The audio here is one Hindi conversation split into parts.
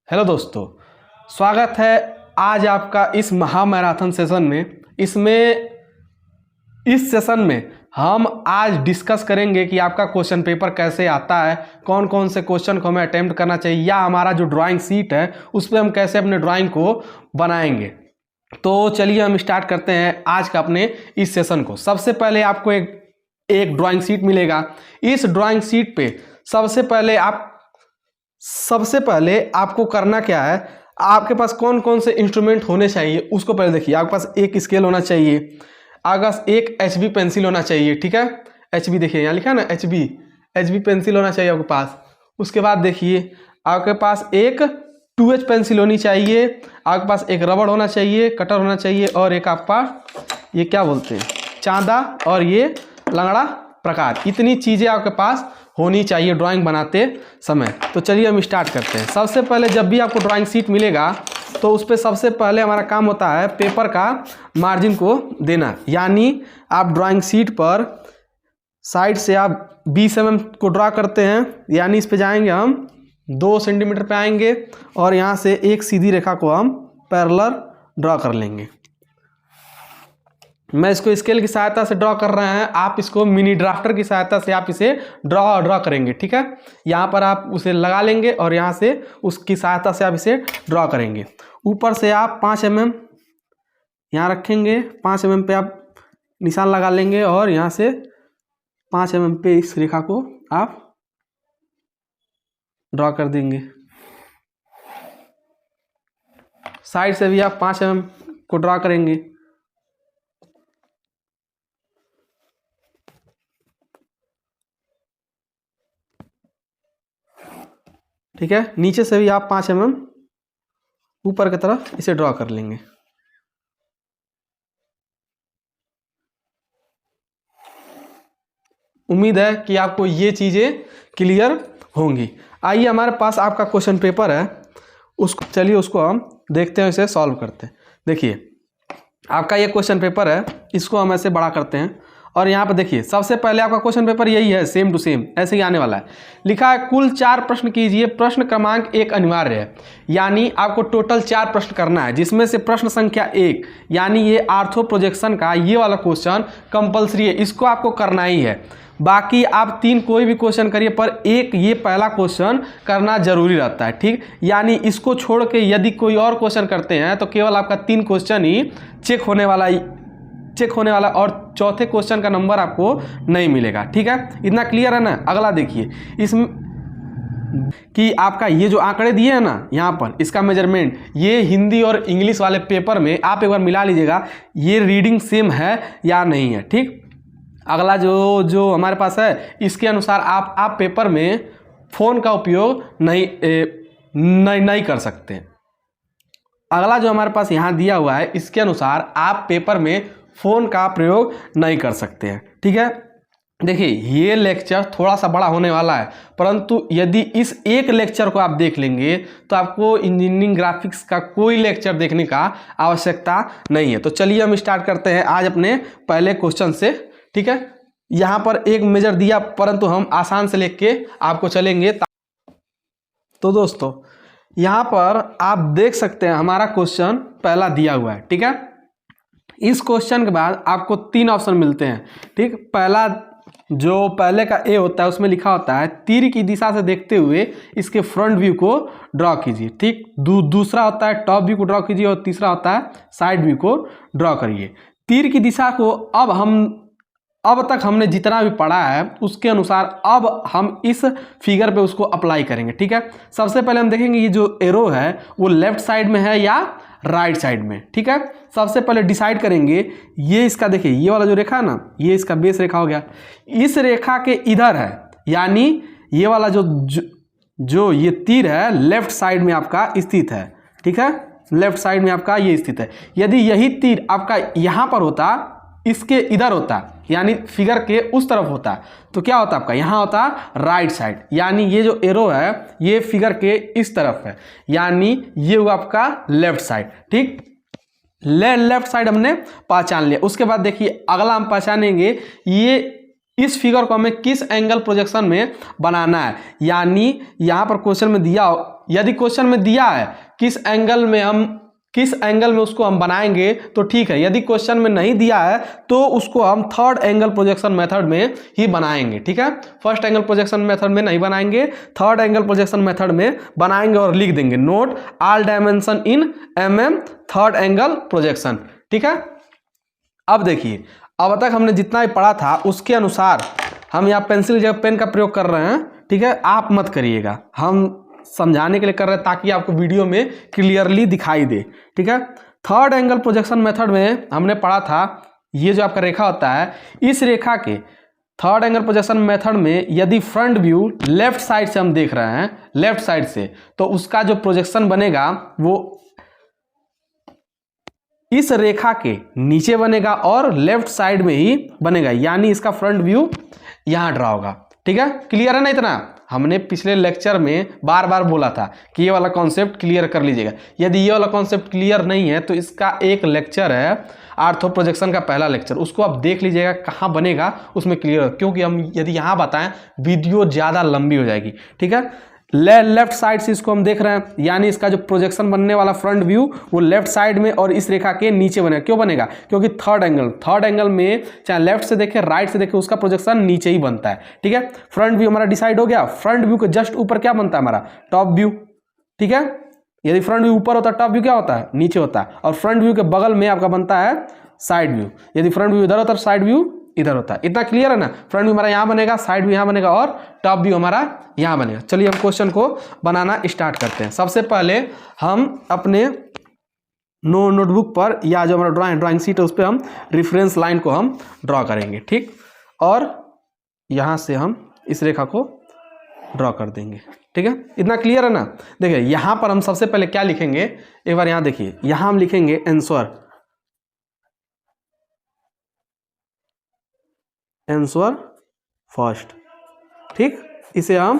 हेलो दोस्तों, स्वागत है आज आपका इस महामैराथन सेशन में। इस सेशन में हम आज डिस्कस करेंगे कि आपका क्वेश्चन पेपर कैसे आता है, कौन कौन से क्वेश्चन को हमें अटेम्प्ट करना चाहिए, या हमारा जो ड्राइंग शीट है उस पर हम कैसे अपने ड्राइंग को बनाएंगे। तो चलिए हम स्टार्ट करते हैं आज का अपने इस सेशन को। सबसे पहले आपको एक ड्राइंग शीट मिलेगा। इस ड्राइंग शीट पे सबसे पहले आपको करना क्या है, आपके पास कौन कौन से इंस्ट्रूमेंट होने चाहिए उसको पहले देखिए। आपके पास एक स्केल होना चाहिए, आपके पास एक HB पेंसिल होना चाहिए, ठीक है। HB देखिए यहाँ लिखा है ना, HB पेंसिल होना चाहिए आपके पास। उसके बाद देखिए आपके पास एक 2H पेंसिल होनी चाहिए, आपके पास एक रबड़ होना चाहिए, कटर होना चाहिए, और एक आपका ये क्या बोलते हैं, चांदा, और ये लंगड़ा प्रकार। इतनी चीज़ें आपके पास होनी चाहिए ड्राइंग बनाते समय। तो चलिए हम स्टार्ट करते हैं। सबसे पहले जब भी आपको ड्राइंग शीट मिलेगा तो उस पर सबसे पहले हमारा काम होता है पेपर का मार्जिन को देना। यानी आप ड्राइंग शीट पर साइड से आप 20 mm को ड्रा करते हैं, यानी इस पे जाएंगे हम 2 सेंटीमीटर पे आएंगे और यहाँ से एक सीधी रेखा को हम पैरेलल ड्रा कर लेंगे। मैं इसको स्केल की सहायता से ड्रॉ कर रहे हैं, आप इसको मिनी ड्राफ्टर की सहायता से आप इसे ड्रॉ करेंगे, ठीक है। यहाँ पर आप उसे लगा लेंगे और यहाँ से उसकी सहायता से आप इसे ड्रॉ करेंगे। ऊपर से आप 5 mm यहाँ रखेंगे, 5 mm पे आप निशान लगा लेंगे और यहाँ से 5 mm पे इस रेखा को आप ड्रॉ कर देंगे। साइड से भी आप 5 mm को ड्रॉ करेंगे। ठीक है, नीचे से भी आप 5 mm ऊपर की तरफ इसे ड्रॉ कर लेंगे। उम्मीद है कि आपको ये चीज़ें क्लियर होंगी। आइए हमारे पास आपका क्वेश्चन पेपर है, उसको हम देखते हैं, इसे सॉल्व करते हैं। देखिए आपका ये क्वेश्चन पेपर है, इसको हम ऐसे बड़ा करते हैं और यहाँ पर देखिए सबसे पहले आपका क्वेश्चन पेपर यही है, सेम टू सेम ऐसे ही आने वाला है। लिखा है कुल 4 प्रश्न कीजिए, प्रश्न क्रमांक 1 अनिवार्य है। यानी आपको टोटल 4 प्रश्न करना है, जिसमें से प्रश्न संख्या 1 यानी ये आर्थो प्रोजेक्शन का ये वाला क्वेश्चन कंपलसरी है, इसको आपको करना ही है। बाकी आप 3 कोई भी क्वेश्चन करिए, पर एक ये पहला क्वेश्चन करना जरूरी रहता है, ठीक। यानी इसको छोड़ के यदि कोई और क्वेश्चन करते हैं तो केवल आपका 3 क्वेश्चन ही चेक होने वाला और चौथे क्वेश्चन का नंबर आपको नहीं मिलेगा, ठीक है। इतना क्लियर है ना। अगला देखिए इसमें कि आपका ये जो आंकड़े दिए हैं ना यहाँ पर, इसका मेजरमेंट ये हिंदी और इंग्लिश वाले पेपर में आप एक बार मिला लीजिएगा, ये रीडिंग सेम है या नहीं है, ठीक। अगला जो हमारे पास है, इसके अनुसार आप पेपर में फ़ोन का उपयोग नहीं कर सकते। अगला जो हमारे पास यहाँ दिया हुआ है, इसके अनुसार आप पेपर में फ़ोन का प्रयोग नहीं कर सकते हैं, ठीक है। देखिए ये लेक्चर थोड़ा सा बड़ा होने वाला है, परंतु यदि इस एक लेक्चर को आप देख लेंगे तो आपको इंजीनियरिंग ग्राफिक्स का कोई लेक्चर देखने का आवश्यकता नहीं है। तो चलिए हम स्टार्ट करते हैं आज अपने पहले क्वेश्चन से, ठीक है। यहाँ पर एक मेजर दिया, परंतु हम आसान से लेके आपको चलेंगे। तो दोस्तों यहाँ पर आप देख सकते हैं हमारा क्वेश्चन पहला दिया हुआ है, ठीक है। इस क्वेश्चन के बाद आपको 3 ऑप्शन मिलते हैं, ठीक। पहला जो पहले का ए होता है उसमें लिखा होता है तीर की दिशा से देखते हुए इसके फ्रंट व्यू को ड्रॉ कीजिए, ठीक। दूसरा होता है टॉप व्यू को ड्रॉ कीजिए और तीसरा होता है साइड व्यू को ड्रॉ करिए। तीर की दिशा को अब तक हमने जितना भी पढ़ा है उसके अनुसार अब हम इस फिगर पे उसको अप्लाई करेंगे, ठीक है। सबसे पहले हम देखेंगे ये जो एरो है वो लेफ्ट साइड में है या राइट साइड में, ठीक है। सबसे पहले डिसाइड करेंगे, ये इसका देखिए ये वाला जो रेखा है ना, ये इसका बेस रेखा हो गया, इस रेखा के इधर है, यानी ये वाला जो ये तीर है लेफ्ट साइड में आपका स्थित है, ठीक है। लेफ्ट साइड में आपका ये स्थित है। यदि यही तीर आपका यहाँ पर होता, इसके इधर होता, यानी फिगर के उस तरफ होता, तो क्या होता आपका यहाँ होता राइट साइड, यानी ये जो एरो है ये फिगर के इस तरफ है, यानी ये हुआ आपका लेफ्ट साइड, ठीक। लेफ्ट साइड हमने पहचान लिया। उसके बाद देखिए अगला हम पहचानेंगे, ये इस फिगर को हमें किस एंगल प्रोजेक्शन में बनाना है। यानी यहाँ पर क्वेश्चन में दिया, यदि क्वेश्चन में दिया है किस एंगल में उसको हम बनाएंगे तो ठीक है, यदि क्वेश्चन में नहीं दिया है तो उसको हम थर्ड एंगल प्रोजेक्शन मेथड में ही बनाएंगे। ठीक है, फर्स्ट एंगल प्रोजेक्शन मेथड में नहीं बनाएंगे, थर्ड एंगल प्रोजेक्शन मेथड में बनाएंगे और लिख देंगे note all dimension in mm third angle projection. ठीक है, अब देखिए, अब तक हमने जितना भी पढ़ा था उसके अनुसार हम यहाँ पेंसिल जगह पेन का प्रयोग कर रहे हैं। ठीक है, आप मत करिएगा, हम समझाने के लिए कर रहे हैं ताकि आपको वीडियो में क्लियरली दिखाई दे। ठीक है, थर्ड एंगल प्रोजेक्शन मेथड में हमने पढ़ा था, ये जो आपका रेखा होता है, इस रेखा के थर्ड एंगल प्रोजेक्शन मेथड में यदि फ्रंट व्यू लेफ्ट साइड से हम देख रहे हैं, लेफ्ट साइड से, तो उसका जो प्रोजेक्शन बनेगा वो इस रेखा के नीचे बनेगा और लेफ्ट साइड में ही बनेगा, यानी इसका फ्रंट व्यू यहां ड्रा होगा। ठीक है, क्लियर है ना? इतना हमने पिछले लेक्चर में बार बार बोला था कि ये वाला कॉन्सेप्ट क्लियर कर लीजिएगा। यदि ये वाला कॉन्सेप्ट क्लियर नहीं है तो इसका एक लेक्चर है आर्थो प्रोजेक्शन का पहला लेक्चर, उसको आप देख लीजिएगा, कहाँ बनेगा उसमें क्लियर, क्योंकि हम यदि यहाँ बताएं वीडियो ज़्यादा लंबी हो जाएगी। ठीक है, लेफ्ट साइड से इसको हम देख रहे हैं, यानी इसका जो प्रोजेक्शन बनने वाला फ्रंट व्यू वो लेफ्ट साइड में और इस रेखा के नीचे बनेगा। क्यों बनेगा? क्योंकि थर्ड एंगल में चाहे लेफ्ट से देखे राइट से देखे उसका प्रोजेक्शन नीचे ही बनता है। ठीक है, फ्रंट व्यू हमारा डिसाइड हो गया। फ्रंट व्यू के जस्ट ऊपर क्या बनता है? हमारा टॉप व्यू। ठीक है, यदि फ्रंट व्यू ऊपर होता है, टॉप व्यू क्या होता है? नीचे होता है। और फ्रंट व्यू के बगल में आपका बनता है साइड व्यू। यदि फ्रंट व्यू इधर होता है, साइड व्यू इधर होता है। इतना क्लियर है ना? फ्रंट व्यू हमारा यहाँ बनेगा, साइड व्यू यहाँ बनेगा और टॉप व्यू हमारा यहाँ बनेगा। चलिए हम क्वेश्चन को बनाना स्टार्ट करते हैं। सबसे पहले हम अपने नोटबुक पर या जो हमारा ड्राइंग शीट है उस पर हम रेफरेंस लाइन को हम ड्रॉ करेंगे। ठीक, और यहाँ से हम इस रेखा को ड्रॉ कर देंगे। ठीक है, इतना क्लियर है ना? देखिए यहाँ पर हम सबसे पहले क्या लिखेंगे, एक बार यहाँ देखिए, यहाँ हम लिखेंगे आंसर फर्स्ट। ठीक, इसे हम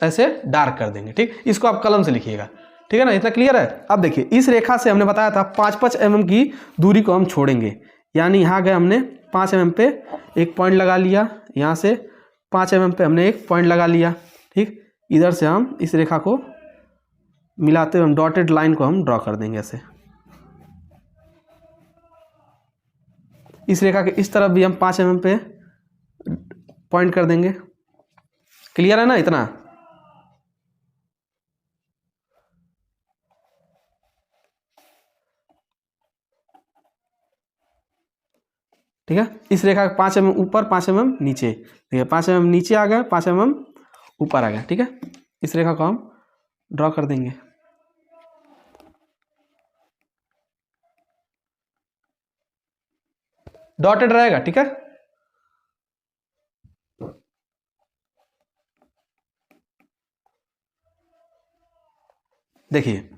ऐसे डार्क कर देंगे। ठीक, इसको आप कलम से लिखिएगा। ठीक है ना? इतना क्लियर है? अब देखिए, इस रेखा से हमने बताया था 5-5 mm की दूरी को हम छोड़ेंगे, यानी यहाँ गए हमने 5 mm पे एक पॉइंट लगा लिया, यहाँ से 5 mm पे हमने एक पॉइंट लगा लिया। ठीक, इधर से हम इस रेखा को मिलाते हुए हम डॉटेड लाइन को हम ड्रॉ कर देंगे ऐसे। इस रेखा के इस तरफ भी हम 5 mm पे पॉइंट कर देंगे। क्लियर है ना? इतना ठीक है। इस रेखा के 5 mm ऊपर, 5 mm नीचे, ठीक है, 5 mm नीचे आ गया, 5 mm ऊपर आ गया। ठीक है, इस रेखा को हम ड्रॉ कर देंगे। डॉटेड रहेगा। ठीक है, देखिए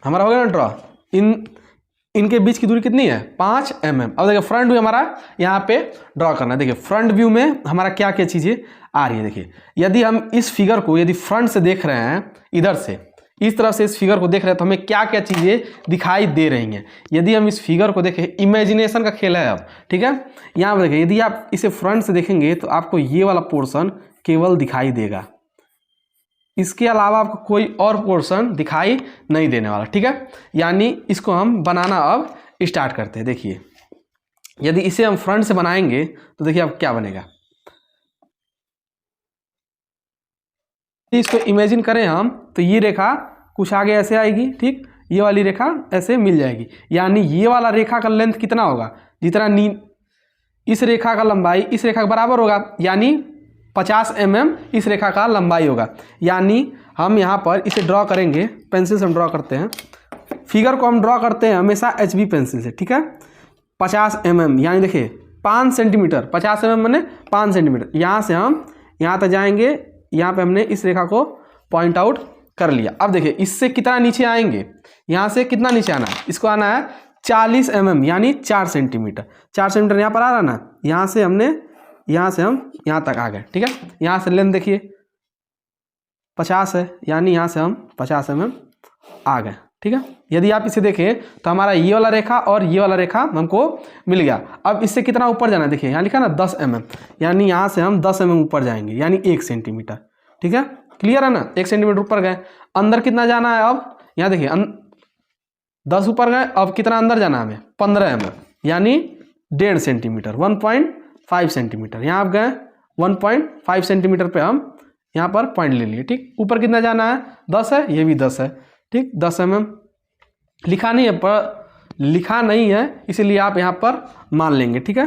हमारा हो गया ना ड्रॉ। इनके बीच की दूरी कितनी है? 5 mm। अब देखिए फ्रंट व्यू हमारा यहाँ पे ड्रॉ करना है। देखिए फ्रंट व्यू में हमारा क्या क्या चीज़ें आ रही है। देखिए यदि हम इस फिगर को यदि फ्रंट से देख रहे हैं, इधर से इस तरफ से इस फिगर को देख रहे हैं, तो हमें क्या क्या चीज़ें दिखाई दे रही हैं। यदि हम इस फिगर को देखें, इमेजिनेशन का खेल है अब। ठीक है, यहाँ पर देखिए, यदि आप इसे फ्रंट से देखेंगे तो आपको ये वाला पोर्शन केवल दिखाई देगा, इसके अलावा आपको कोई और पोर्शन दिखाई नहीं देने वाला। ठीक है, यानी इसको हम बनाना अब स्टार्ट करते हैं। देखिए यदि इसे हम फ्रंट से बनाएंगे तो देखिए अब क्या बनेगा। इसको इमेजिन करें हम, तो ये रेखा कुछ आगे ऐसे आएगी। ठीक, ये वाली रेखा ऐसे मिल जाएगी, यानी ये वाला रेखा का लेंथ कितना होगा? जितना इस रेखा का लंबाई इस रेखा के बराबर होगा, यानी 50 mm इस रेखा का लंबाई होगा। यानी हम यहाँ पर इसे ड्रॉ करेंगे, पेंसिल से हम ड्रॉ करते हैं। फिगर को हम ड्रॉ करते हैं हमेशा HB पेंसिल से। ठीक है, 50 mm, यानी देखिए 5 सेंटीमीटर, 50 mm मैंने 5 सेंटीमीटर। यहाँ से हम यहाँ तक जाएंगे, यहाँ पे हमने इस रेखा को पॉइंट आउट कर लिया। अब देखिए इससे कितना नीचे आएंगे, यहाँ से कितना नीचे आना है? इसको आना है 40 mm, यानी 4 सेंटीमीटर। 4 सेंटीमीटर यहाँ पर आ रहा ना, यहाँ से हम यहाँ तक आ गए। ठीक है, यहाँ से लेंथ देखिए 50 है, यानी यहाँ से हम 50 mm आ गए। ठीक है। यदि आप इसे देखें तो हमारा ये वाला रेखा और ये वाला रेखा हमको मिल गया। अब इससे कितना ऊपर जाना है, देखिए यहाँ लिखा ना 10 mm, यानी यहाँ से हम 10 mm ऊपर जाएंगे, यानी 1 सेंटीमीटर। ठीक है, क्लियर है ना, 1 सेंटीमीटर ऊपर गए। अंदर कितना जाना है, अब यहाँ देखिए 10 ऊपर गए, अब कितना अंदर जाना है हमें, 15 mm, यानी 1.5 सेंटीमीटर, 1.5 सेंटीमीटर। यहाँ आप गए 1.5 सेंटीमीटर पे हम यहाँ पर पॉइंट ले लिए। ठीक, ऊपर कितना जाना है, 10 है, ये भी 10 है। ठीक, 10 mm लिखा नहीं है, पर लिखा नहीं है इसीलिए आप यहाँ पर मान लेंगे। ठीक है,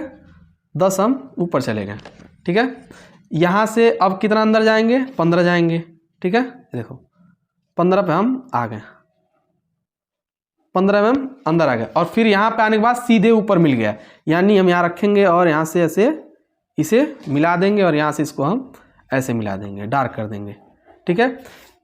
10 हम ऊपर चले गए। ठीक है, यहाँ से अब कितना अंदर जाएंगे, 15 जाएंगे। ठीक है, देखो 15 पे हम आ गए, 15 mm अंदर आ गए, और फिर यहाँ पे आने के बाद सीधे ऊपर मिल गया, यानी हम यहाँ रखेंगे और यहाँ से ऐसे इसे मिला देंगे और यहाँ से इसको हम ऐसे मिला देंगे, डार्क कर देंगे। ठीक है,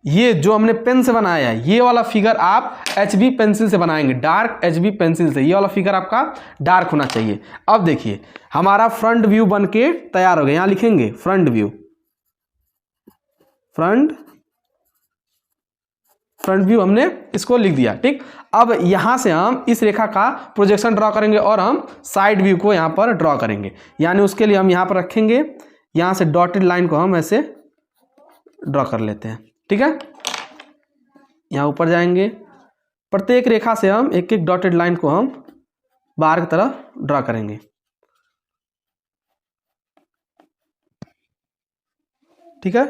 ये जो हमने पेन से बनाया है ये वाला फिगर आप HB पेंसिल से बनाएंगे, डार्क HB पेंसिल से। ये वाला फिगर आपका डार्क होना चाहिए। अब देखिए हमारा फ्रंट व्यू बन के तैयार हो गया। यहाँ लिखेंगे फ्रंट व्यू, फ्रंट व्यू हमने इसको लिख दिया। ठीक, अब यहाँ से हम इस रेखा का प्रोजेक्शन ड्रॉ करेंगे और हम साइड व्यू को यहाँ पर ड्रॉ करेंगे, यानी उसके लिए हम यहाँ पर रखेंगे, यहाँ से डॉटेड लाइन को हम ऐसे ड्रॉ कर लेते हैं। ठीक है, यहाँ ऊपर जाएंगे, प्रत्येक रेखा से हम एक एक डॉटेड लाइन को हम बाहर की तरफ ड्रॉ करेंगे। ठीक है,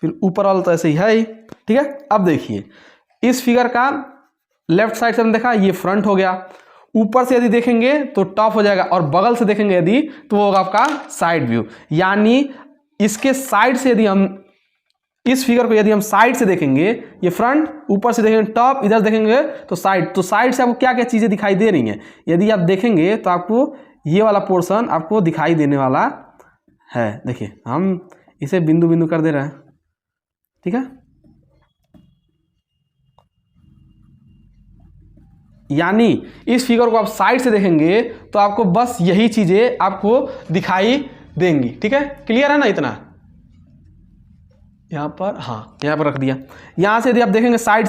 फिर ऊपर वाला तो ऐसे ही है ही। ठीक है, अब देखिए इस फिगर का लेफ्ट साइड से हमने देखा ये फ्रंट हो गया, ऊपर से यदि देखेंगे तो टॉप हो जाएगा, और बगल से देखेंगे यदि तो वो होगा आपका साइड व्यू। यानी इसके साइड से यदि हम इस फिगर को यदि हम साइड से देखेंगे, ये फ्रंट, ऊपर से देखेंगे टॉप, इधर देखेंगे तो साइड, तो साइड से आपको क्या क्या चीजें दिखाई दे रही हैं, यदि आप देखेंगे तो आपको ये वाला पोर्शन आपको दिखाई देने वाला है। देखिए हम इसे बिंदु बिंदु कर दे रहे हैं। ठीक है, यानी इस फिगर को आप साइड से देखेंगे तो आपको बस यही चीजें आपको दिखाई देंगी। ठीक है, क्लियर है ना इतना, यहाँ पर, हाँ यहाँ पर रख दिया। यहाँ से यदि आप देखेंगे साइड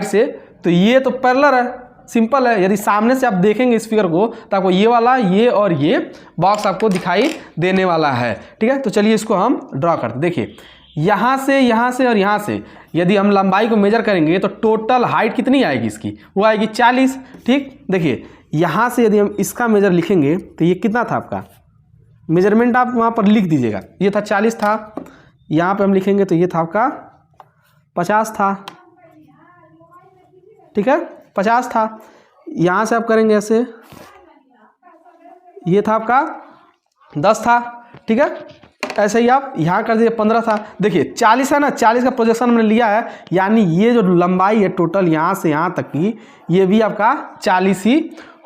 से तो ये तो पैरेलल है, सिंपल है। यदि सामने से आप देखेंगे इस फिगर को तो आपको ये वाला, ये और ये बॉक्स आपको दिखाई देने वाला है। ठीक है, तो चलिए इसको हम ड्रॉ करते। देखिए यहाँ से और यहाँ से यदि हम लंबाई को मेजर करेंगे तो टोटल हाइट कितनी आएगी इसकी, वो आएगी 40। ठीक, देखिए यहाँ से यदि हम इसका मेजर लिखेंगे तो ये कितना था आपका, मेजरमेंट आप वहाँ पर लिख दीजिएगा, ये था 40 था। यहाँ पे हम लिखेंगे तो ये था आपका 50 था। ठीक है, 50 था। यहाँ से आप करेंगे ऐसे, ये था आपका 10 था। ठीक है, ऐसे ही आप यहाँ कर दीजिए 15 था। देखिए 40 है ना, 40 का प्रोजेक्शन हमने लिया है, यानी ये जो लंबाई है टोटल यहाँ से यहाँ तक की, ये भी आपका 40 ही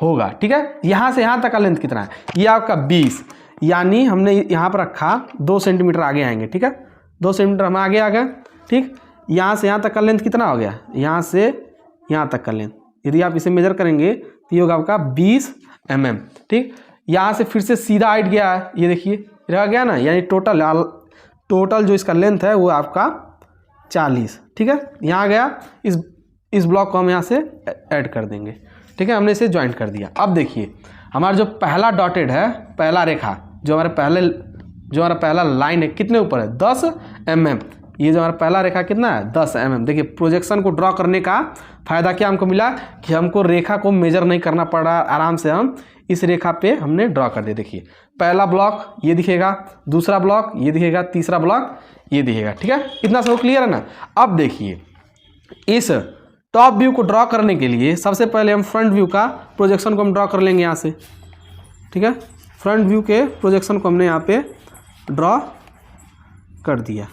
होगा। ठीक है, यहाँ से यहाँ तक का लेंथ कितना है, ये आपका 20, यानी हमने यहाँ पर रखा 2 सेंटीमीटर आगे आएंगे। ठीक है, 2 सेंटीमीटर हम आगे आ गए। ठीक, यहाँ से यहाँ तक का लेंथ कितना हो गया, यहाँ से यहाँ तक का लेंथ यदि आप इसे मेजर करेंगे तो ये होगा आपका 20 mm। ठीक, यहाँ से फिर से सीधा हाइट गया है, ये देखिए रह गया ना, यानी टोटल जो इसका लेंथ है वो आपका 40। ठीक है, यहाँ गया, इस ब्लॉक को हम यहाँ से ऐड कर देंगे। ठीक है, हमने इसे ज्वाइंट कर दिया। अब देखिए हमारा जो पहला डॉटेड है, पहला रेखा जो हमारा पहला लाइन है, कितने ऊपर है, 10 mm। ये जो हमारा पहला रेखा कितना है, 10 mm। देखिए प्रोजेक्शन को ड्रॉ करने का फायदा क्या हमको मिला कि हमको रेखा को मेजर नहीं करना पड़ा, आराम से हम इस रेखा पे हमने ड्रॉ कर दिया। देखिए पहला ब्लॉक ये दिखेगा, दूसरा ब्लॉक ये दिखेगा, तीसरा ब्लॉक ये दिखेगा। ठीक है, इतना सब क्लियर है ना। अब देखिए इस टॉप व्यू को ड्रॉ करने के लिए सबसे पहले हम फ्रंट व्यू का प्रोजेक्शन को हम ड्रॉ कर लेंगे यहाँ से। ठीक है, फ्रंट व्यू के प्रोजेक्शन को हमने यहाँ पे ड्रॉ कर दिया।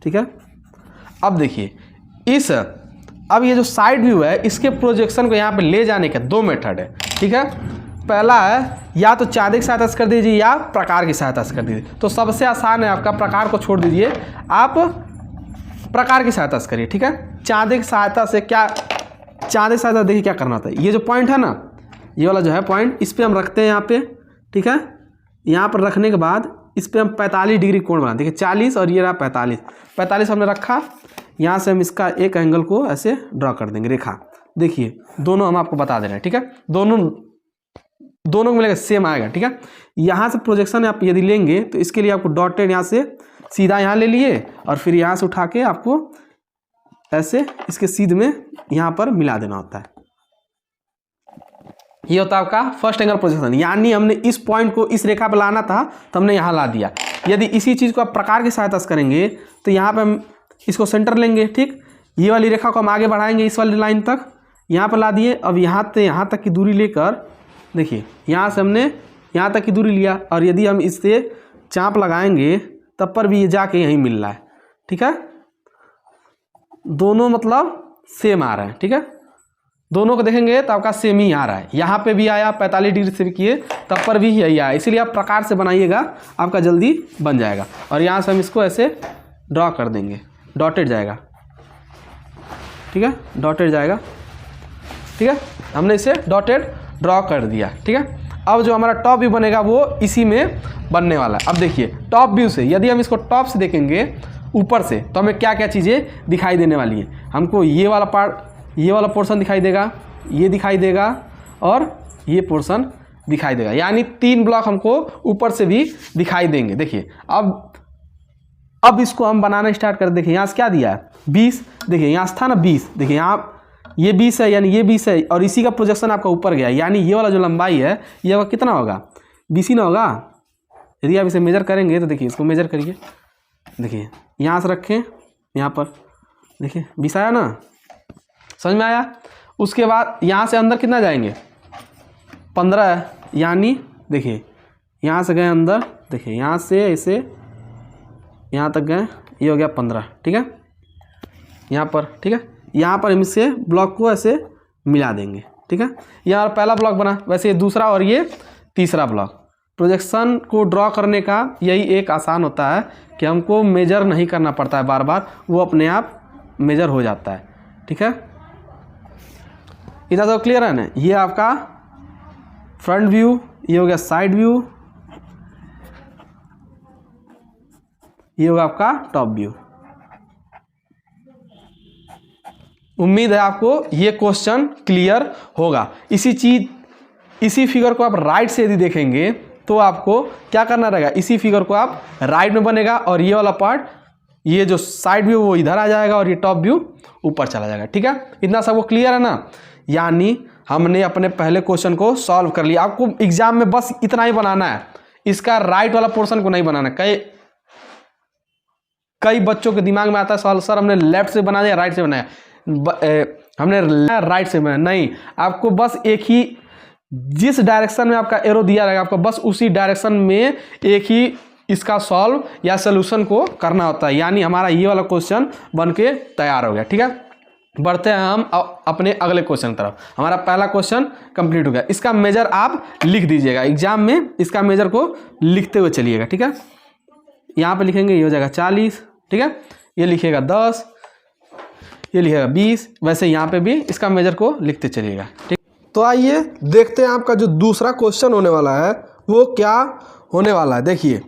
ठीक है, अब देखिए अब ये जो साइड व्यू है इसके प्रोजेक्शन को यहाँ पे ले जाने का 2 मेथड है। ठीक है, पहला है या तो चाँदी की सहायता से कर दीजिए या प्रकार की सहायता से कर दीजिए। तो सबसे आसान है आपका, प्रकार को छोड़ दीजिए, आप प्रकार की सहायता से करिए। ठीक है, चाँदी की सहायता से देखिए क्या करना होता है, ये जो पॉइंट है ना, ये वाला जो है पॉइंट, इस पर हम रखते हैं यहाँ पे। ठीक है, यहाँ पर रखने के बाद इस पर हम 45 डिग्री कोण बना, देखिए 40 और ये रहा 45 हमने रखा। यहाँ से हम इसका एक एंगल को ऐसे ड्रॉ कर देंगे रेखा। देखिए दोनों हम आपको बता दे रहे हैं, ठीक है, दोनों को मिलेगा सेम आएगा, ठीक है। यहाँ से प्रोजेक्शन आप यदि लेंगे तो इसके लिए आपको डॉटेड यहाँ से सीधा यहाँ ले लिए और फिर यहाँ से उठा के आपको ऐसे इसके सीध में यहाँ पर मिला देना होता है। ये होता है आपका फर्स्ट एंगल प्रोजेक्शन, यानी हमने इस पॉइंट को इस रेखा पर लाना था तो हमने यहाँ ला दिया। यदि इसी चीज़ को आप प्रकार की सहायता से करेंगे तो यहाँ पे हम इसको सेंटर लेंगे, ठीक, ये वाली रेखा को हम आगे बढ़ाएंगे इस वाली लाइन तक, यहाँ पर ला दिए। अब यहाँ से यहाँ तक की दूरी लेकर देखिए यहाँ से हमने यहाँ तक की दूरी लिया और यदि हम इससे चाप लगाएंगे तब पर भी ये जाके यहीं मिल रहा है, ठीक है। दोनों मतलब सेम आ रहे हैं, ठीक है, दोनों को देखेंगे तो आपका सेम ही आ रहा है। यहाँ पे भी आया 45 डिग्री से भी किए तब पर भी यही आया, इसीलिए आप प्रकार से बनाइएगा आपका जल्दी बन जाएगा। और यहाँ से हम इसको ऐसे ड्रॉ कर देंगे, डॉटेड जाएगा, ठीक है, डॉटेड जाएगा, ठीक है, हमने इसे डॉटेड ड्रॉ कर दिया, ठीक है। अब जो हमारा टॉप व्यू बनेगा वो इसी में बनने वाला है। अब देखिए टॉप व्यू से यदि हम इसको टॉप से देखेंगे ऊपर से तो हमें क्या क्या चीज़ें दिखाई देने वाली हैं। हमको ये वाला पार्ट, ये वाला पोर्शन दिखाई देगा, ये दिखाई देगा और ये पोर्शन दिखाई देगा, यानी 3 ब्लॉक हमको ऊपर से भी दिखाई देंगे। देखिए अब इसको हम बनाना स्टार्ट कर। देखिए यहाँ से क्या दिया है 20, देखिए यहाँ से था ना 20, देखिए यहाँ ये 20 है यानी ये 20 है और इसी का प्रोजेक्शन आपका ऊपर गया, यानी ये वाला जो लंबाई है ये आपका कितना होगा 20 ही ना होगा। यदि आप इसे मेजर करेंगे तो देखिए इसको मेजर करिए, देखिए यहाँ से रखें यहाँ पर, देखिए 20 आया ना, समझ में आया। उसके बाद यहाँ से अंदर कितना जाएंगे 15 है, यानी देखिए यहाँ से गए अंदर, देखिए यहाँ से ऐसे यहाँ तक गए, ये हो गया 15, ठीक है, यहाँ पर, ठीक है। यहाँ पर हम इससे ब्लॉक को ऐसे मिला देंगे, ठीक है। यहाँ पहला ब्लॉक बना, वैसे ये दूसरा और ये तीसरा ब्लॉक। प्रोजेक्शन को ड्रॉ करने का यही एक आसान होता है कि हमको मेजर नहीं करना पड़ता है बार बार, वो अपने आप मेजर हो जाता है, ठीक है। इतना तो क्लियर है ना। ये आपका फ्रंट व्यू, ये हो गया साइड व्यू, ये होगा आपका टॉप व्यू। उम्मीद है आपको ये क्वेश्चन क्लियर होगा। इसी फिगर को आप राइट से यदि देखेंगे तो आपको क्या करना रहेगा, इसी फिगर को आप राइट में बनेगा और ये वाला पार्ट, ये जो साइड व्यू वो इधर आ जाएगा और ये टॉप व्यू ऊपर चला जाएगा, ठीक है। इतना सबको क्लियर है ना। यानी हमने अपने पहले क्वेश्चन को सॉल्व कर लिया। आपको एग्जाम में बस इतना ही बनाना है, इसका राइट वाला पोर्शन को नहीं बनाना। कई बच्चों के दिमाग में आता है सवाल, सर हमने लेफ्ट से बना दिया राइट से बनाया, हमने राइट से बनाया। नहीं, आपको बस एक ही, जिस डायरेक्शन में आपका एरो दिया रहेगा आपको बस उसी डायरेक्शन में एक ही इसका सॉल्व या सोल्यूशन को करना होता है। यानी हमारा ये वाला क्वेश्चन बन के तैयार हो गया, ठीक है। बढ़ते हैं हम अपने अगले क्वेश्चन तरफ। हमारा पहला क्वेश्चन कंप्लीट हो गया। इसका मेजर आप लिख दीजिएगा एग्जाम में, इसका मेजर को लिखते हुए चलिएगा, ठीक है। यहाँ पे लिखेंगे, ये हो जाएगा 40, ठीक है, ये लिखिएगा 10, ये लिखेगा 20, वैसे यहाँ पे भी इसका मेजर को लिखते चलिएगा, ठीक। तो आइए देखते हैं आपका जो दूसरा क्वेश्चन होने वाला है वो क्या होने वाला है। देखिए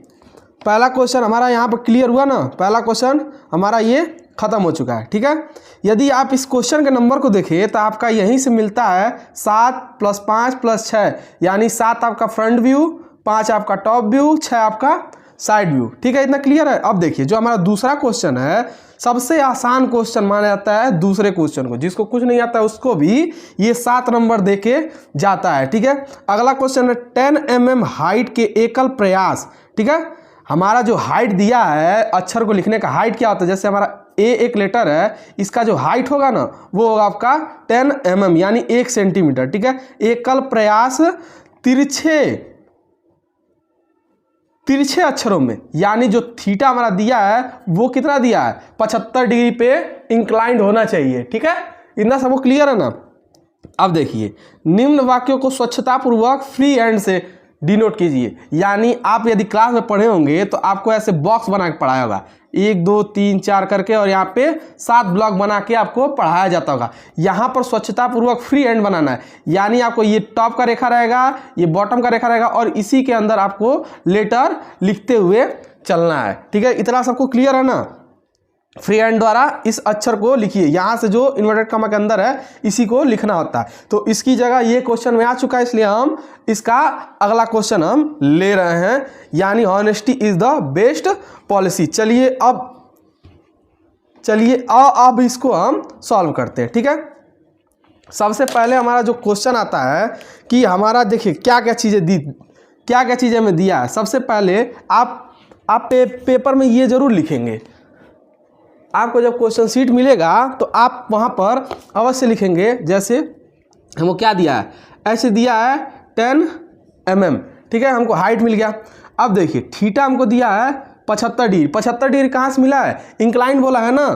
पहला क्वेश्चन हमारा यहाँ पर क्लियर हुआ ना, पहला क्वेश्चन हमारा ये खत्म हो चुका है, ठीक है। यदि आप इस क्वेश्चन के नंबर को देखें तो आपका यहीं से मिलता है 7 + 5 + 6, यानी 7 आपका फ्रंट व्यू, 5 आपका टॉप व्यू, 6 आपका साइड व्यू, ठीक है। इतना क्लियर है। अब देखिए जो हमारा दूसरा क्वेश्चन है सबसे आसान क्वेश्चन माना जाता है दूसरे क्वेश्चन को, जिसको कुछ नहीं आता है उसको भी ये 7 नंबर देके जाता है, ठीक है। अगला क्वेश्चन है 10 mm हाइट के एकल प्रयास, ठीक है। हमारा जो हाइट दिया है अक्षर को लिखने का हाइट क्या होता है, जैसे हमारा ए एक लेटर है, इसका जो हाइट होगा ना वो होगा आपका 10 mm यानी 1 सेंटीमीटर, ठीक है। एकल प्रयास तिरछे अक्षरों में, यानी जो थीटा हमारा दिया है वो कितना दिया है 75 डिग्री पे इंक्लाइंड होना चाहिए, ठीक है। इतना सबको क्लियर है ना। अब देखिए निम्न वाक्यों को स्वच्छतापूर्वक फ्री हैंड से डिनोट कीजिए। यानी आप यदि क्लास में पढ़े होंगे तो आपको ऐसे बॉक्स बना के पढ़ाया होगा, 1 2 3 4 करके, और यहाँ पे 7 ब्लॉक बना के आपको पढ़ाया जाता होगा। यहाँ पर स्वच्छतापूर्वक फ्री हैंड बनाना है, यानी आपको ये टॉप का रेखा रहेगा, ये बॉटम का रेखा रहेगा और इसी के अंदर आपको लेटर लिखते हुए चलना है, ठीक है। इतना सबको क्लियर है ना। फ्री हैंड द्वारा इस अक्षर को लिखिए, यहाँ से जो इन्वर्टेड कॉमा के अंदर है इसी को लिखना होता है। तो इसकी जगह ये क्वेश्चन में आ चुका है, इसलिए हम इसका अगला क्वेश्चन हम ले रहे हैं, यानी honesty is the best policy. चलिए अब इसको हम सॉल्व करते हैं, ठीक है। सबसे पहले हमारा जो क्वेश्चन आता है कि हमारा देखिए क्या क्या चीज़ें हमें दिया है। सबसे पहले आप पेपर में ये जरूर लिखेंगे, आपको जब क्वेश्चन शीट मिलेगा तो आप वहाँ पर अवश्य लिखेंगे। जैसे हमको क्या दिया है, ऐसे दिया है 10 mm, ठीक है, हमको हाइट मिल गया। अब देखिए थीटा हमको दिया है 75 डिग्री। 75 डिग्री कहाँ से मिला है, इंक्लाइन बोला है ना।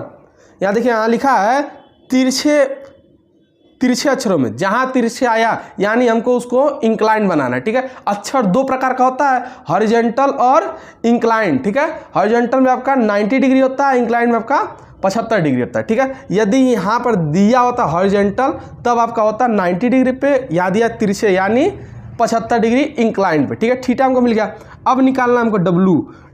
यहाँ देखिए यहाँ लिखा है तिरछे अक्षरों में, जहाँ तिरछे आया यानी हमको उसको इंक्लाइन बनाना है, ठीक है। अक्षर दो प्रकार का होता है, हॉरिजॉन्टल और इंक्लाइन, ठीक है। हॉरिजॉन्टल में आपका 90 डिग्री होता है, इंक्लाइन में आपका 75 डिग्री होता है, ठीक है। यदि यहाँ पर दिया होता हॉरिजॉन्टल तब आपका होता 90 डिग्री पे, या दिया तिरछे यानी 75 डिग्री इंक्लाइन पे, ठीक है। थीटा हमको मिल गया। अब निकालना हमको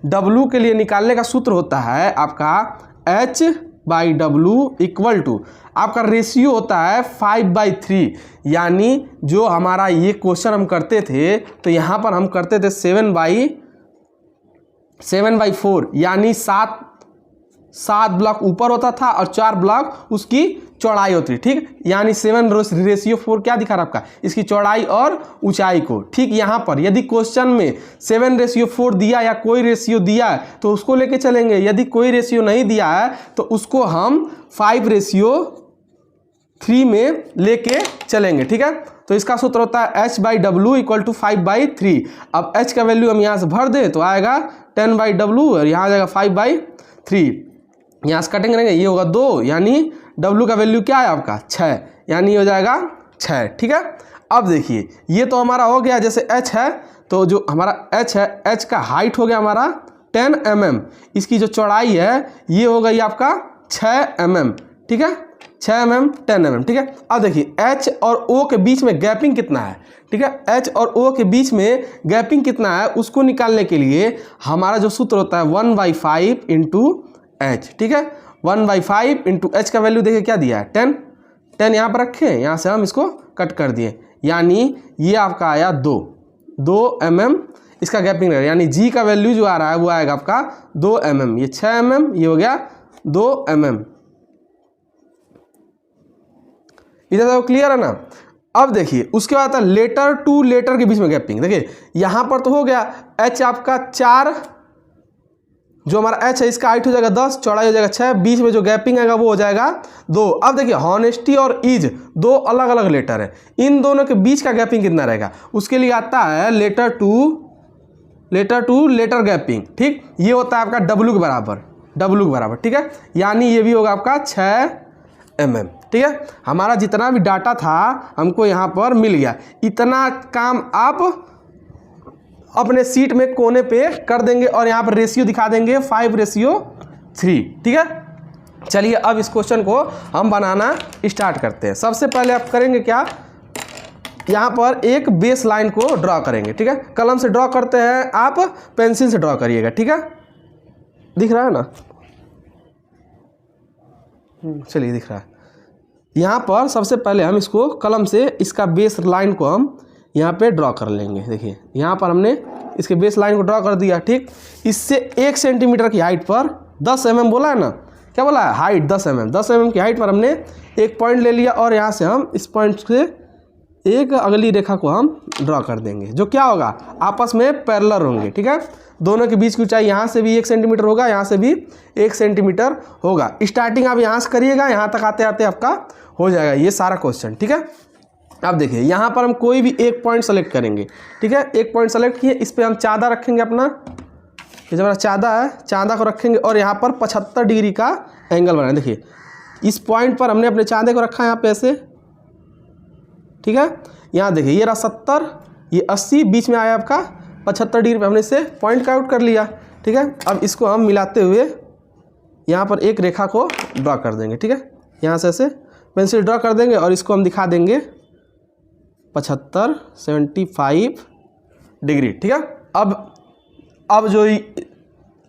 डब्लू के लिए निकालने का सूत्र होता है आपका H/W इक्वल टू आपका रेशियो होता है 5/3, यानी जो हमारा ये क्वेश्चन हम करते थे तो यहाँ पर हम करते थे 7/4, यानी 7 ब्लॉक ऊपर होता था और 4 ब्लॉक उसकी चौड़ाई होती है, ठीक। यानी 7/4 क्या दिखा रहा आपका, इसकी चौड़ाई और ऊंचाई को, ठीक। यहाँ पर यदि क्वेश्चन में 7/4 दिया या कोई रेशियो दिया है तो उसको लेके चलेंगे, यदि कोई रेशियो नहीं दिया है तो उसको हम 5/3 में लेके चलेंगे, ठीक है। तो इसका सूत्र होता है H/W इक्वल टू 5/3। अब H का वैल्यू हम यहाँ से भर दें तो आएगा 10/W और यहाँ आ जाएगा 5/3। यहाँ से कटिंग करेंगे, ये होगा 2, यानी W का वैल्यू क्या है आपका 6, यानी हो जाएगा 6, ठीक है। अब देखिए ये तो हमारा हो गया, जैसे H है तो जो हमारा H है, H का हाइट हो गया हमारा 10 mm, इसकी जो चौड़ाई है ये हो गई आपका 6 mm, ठीक है। 6 mm 10 mm, ठीक है। अब देखिए H और O के बीच में गैपिंग कितना है, ठीक है। H और O के बीच में गैपिंग कितना है उसको निकालने के लिए हमारा जो सूत्र होता है 1/5 इंटू H, ठीक है। 1/5 इंटू H का वैल्यू देखिए क्या दिया है 10 यहाँ पर रखें, यहाँ से हम इसको कट कर दिए, यानी ये आपका आया 2 mm इसका गैपिंग रहेगा, यानी G का वैल्यू जो आ रहा है वो आएगा आपका 2 mm, ये 6 mm, ये हो गया 2 mm। इधर तो क्लियर है ना। अब देखिए उसके बाद आता है लेटर टू लेटर के बीच में गैपिंग। देखिए यहाँ पर तो हो गया H आपका 4, जो हमारा H है इसका हाइट हो जाएगा 10, चौड़ाई हो जाएगा 6, बीच में जो गैपिंग आएगा वो हो जाएगा 2। अब देखिए हॉनेस्टी और इज दो अलग अलग लेटर है, इन दोनों के बीच का गैपिंग कितना रहेगा उसके लिए आता है लेटर टू लेटर गैपिंग, ठीक। ये होता है आपका W के बराबर, ठीक है। यानी ये भी होगा आपका 6 mm, ठीक है। हमारा जितना भी डाटा था हमको यहाँ पर मिल गया, इतना काम आप अपने सीट में कोने पे कर देंगे और यहाँ पर रेशियो दिखा देंगे 5/3, ठीक है। चलिए अब इस क्वेश्चन को हम बनाना स्टार्ट करते हैं। सबसे पहले आप करेंगे क्या, यहाँ पर एक बेस लाइन को ड्रॉ करेंगे, ठीक है। कलम से ड्रॉ करते हैं, आप पेंसिल से ड्रॉ करिएगा, ठीक है। दिख रहा है ना, चलिए दिख रहा है। यहाँ पर सबसे पहले हम इसको कलम से इसका बेस लाइन को हम यहाँ पे ड्रॉ कर लेंगे। देखिए यहाँ पर हमने इसके बेस लाइन को ड्रॉ कर दिया, ठीक। इससे 1 सेंटीमीटर की हाइट पर 10 mm बोला है ना, क्या बोला है, हाइट 10 mm। 10 mm की हाइट पर हमने एक पॉइंट ले लिया और यहाँ से हम इस पॉइंट से एक अगली रेखा को हम ड्रॉ कर देंगे, जो क्या होगा आपस में पैरेलल होंगे, ठीक है। दोनों के बीच की ऊंचाई यहाँ से भी 1 सेंटीमीटर होगा, यहाँ से भी 1 सेंटीमीटर होगा। स्टार्टिंग आप यहाँ से करिएगा, यहाँ तक आते आते आपका हो जाएगा ये सारा क्वेश्चन, ठीक है। अब देखिए यहाँ पर हम कोई भी एक पॉइंट सेलेक्ट करेंगे, ठीक है। एक पॉइंट सेलेक्ट किए, इस पर हम चाँदा रखेंगे अपना, ये जो हमारा चाँदा है, चाँदा को रखेंगे और यहाँ पर 75 डिग्री का एंगल बनाए। देखिए इस पॉइंट पर हमने अपने चाँदे को रखा है यहाँ पे ऐसे, ठीक है। यहाँ देखिए ये रहा 70, ये 80, बीच में आया आपका 75 डिग्री पे हमने इसे पॉइंट का आउट कर लिया, ठीक है। अब इसको हम मिलाते हुए यहाँ पर एक रेखा को ड्रॉ कर देंगे, ठीक है। यहाँ से ऐसे पेंसिल ड्रॉ कर देंगे और इसको हम दिखा देंगे 75 डिग्री, ठीक है। अब जो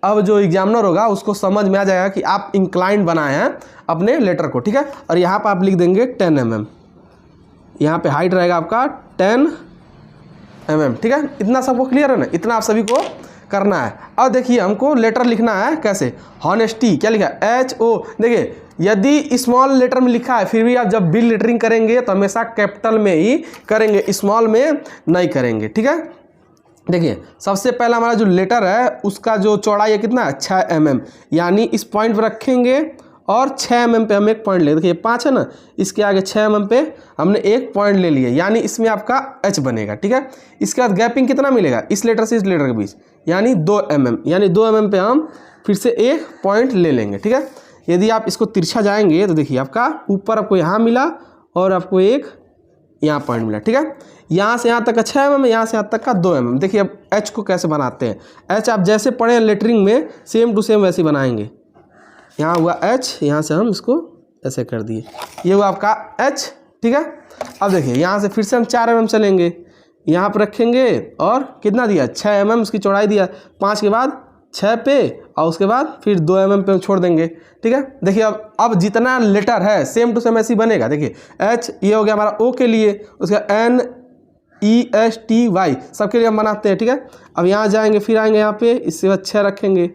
अब जो एग्जामिनर होगा उसको समझ में आ जाएगा कि आप इंक्लाइंड बनाए हैं अपने लेटर को, ठीक है। और यहाँ पर आप लिख देंगे 10 mm, यहाँ पे हाइट रहेगा आपका 10 mm, ठीक है। इतना सबको क्लियर है ना, इतना आप सभी को करना है। अब देखिए हमको लेटर लिखना है कैसे, हॉनेस्टी क्या लिखा है HO। देखिए यदि स्मॉल लेटर में लिखा है फिर भी आप जब बिल लेटरिंग करेंगे तो हमेशा कैपिटल में ही करेंगे, स्मॉल में नहीं करेंगे, ठीक है। देखिए सबसे पहला हमारा जो लेटर है उसका जो चौड़ाई है कितना है 6 mm, यानी इस पॉइंट पर रखेंगे और 6 mm पे हम एक पॉइंट ले, देखिए 5 है ना, इसके आगे 6 mm पे हमने एक पॉइंट ले लिया, यानी इसमें आपका H बनेगा, ठीक है। इसके बाद गैपिंग कितना मिलेगा इस लेटर से इस लेटर के बीच, यानी 2 mm, यानी 2 mm पे हम फिर से एक पॉइंट ले लेंगे, ठीक है। यदि आप इसको तिरछा जाएंगे तो देखिए आपका ऊपर आपको यहाँ मिला और आपको एक यहाँ पॉइंट मिला, ठीक है। यहाँ से यहाँ तक का 6 mm, यहाँ से यहाँ तक का 2 mm। देखिए अब H को कैसे बनाते हैं, H आप जैसे पढ़े हैं लेटरिंग में सेम टू सेम वैसे बनाएंगे। यहाँ हुआ H, यहाँ से हम इसको ऐसे कर दिए, ये हुआ आपका H, ठीक है। अब देखिए यहाँ से फिर से हम 4 mm चलेंगे, यहाँ पर रखेंगे और कितना दिया 6 mm उसकी चौड़ाई दिया, 5 के बाद 6 पे और उसके बाद फिर 2 mm पे छोड़ देंगे, ठीक है। देखिए अब जितना लेटर है सेम टू सेम ऐसे ही बनेगा। देखिए H ये हो गया हमारा O के लिए, उसका NESTY सबके लिए हम बनाते हैं, ठीक है। अब यहाँ जाएंगे फिर आएंगे यहाँ पे, इसके बाद 6 रखेंगे,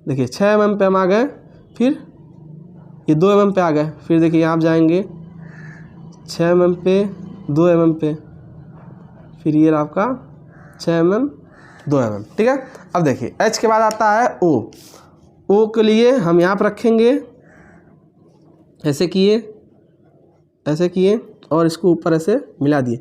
देखिए 6 mm पे हम आ गए, फिर ये 2 mm पे आ गए, फिर देखिए यहाँ जाएंगे 6 mm पे 2 mm पे, फिर ये आपका 6 mm 2 mm, ठीक है। अब देखिए H के बाद आता है O, O के लिए हम यहाँ पर रखेंगे, ऐसे किए और इसको ऊपर ऐसे मिला दिए।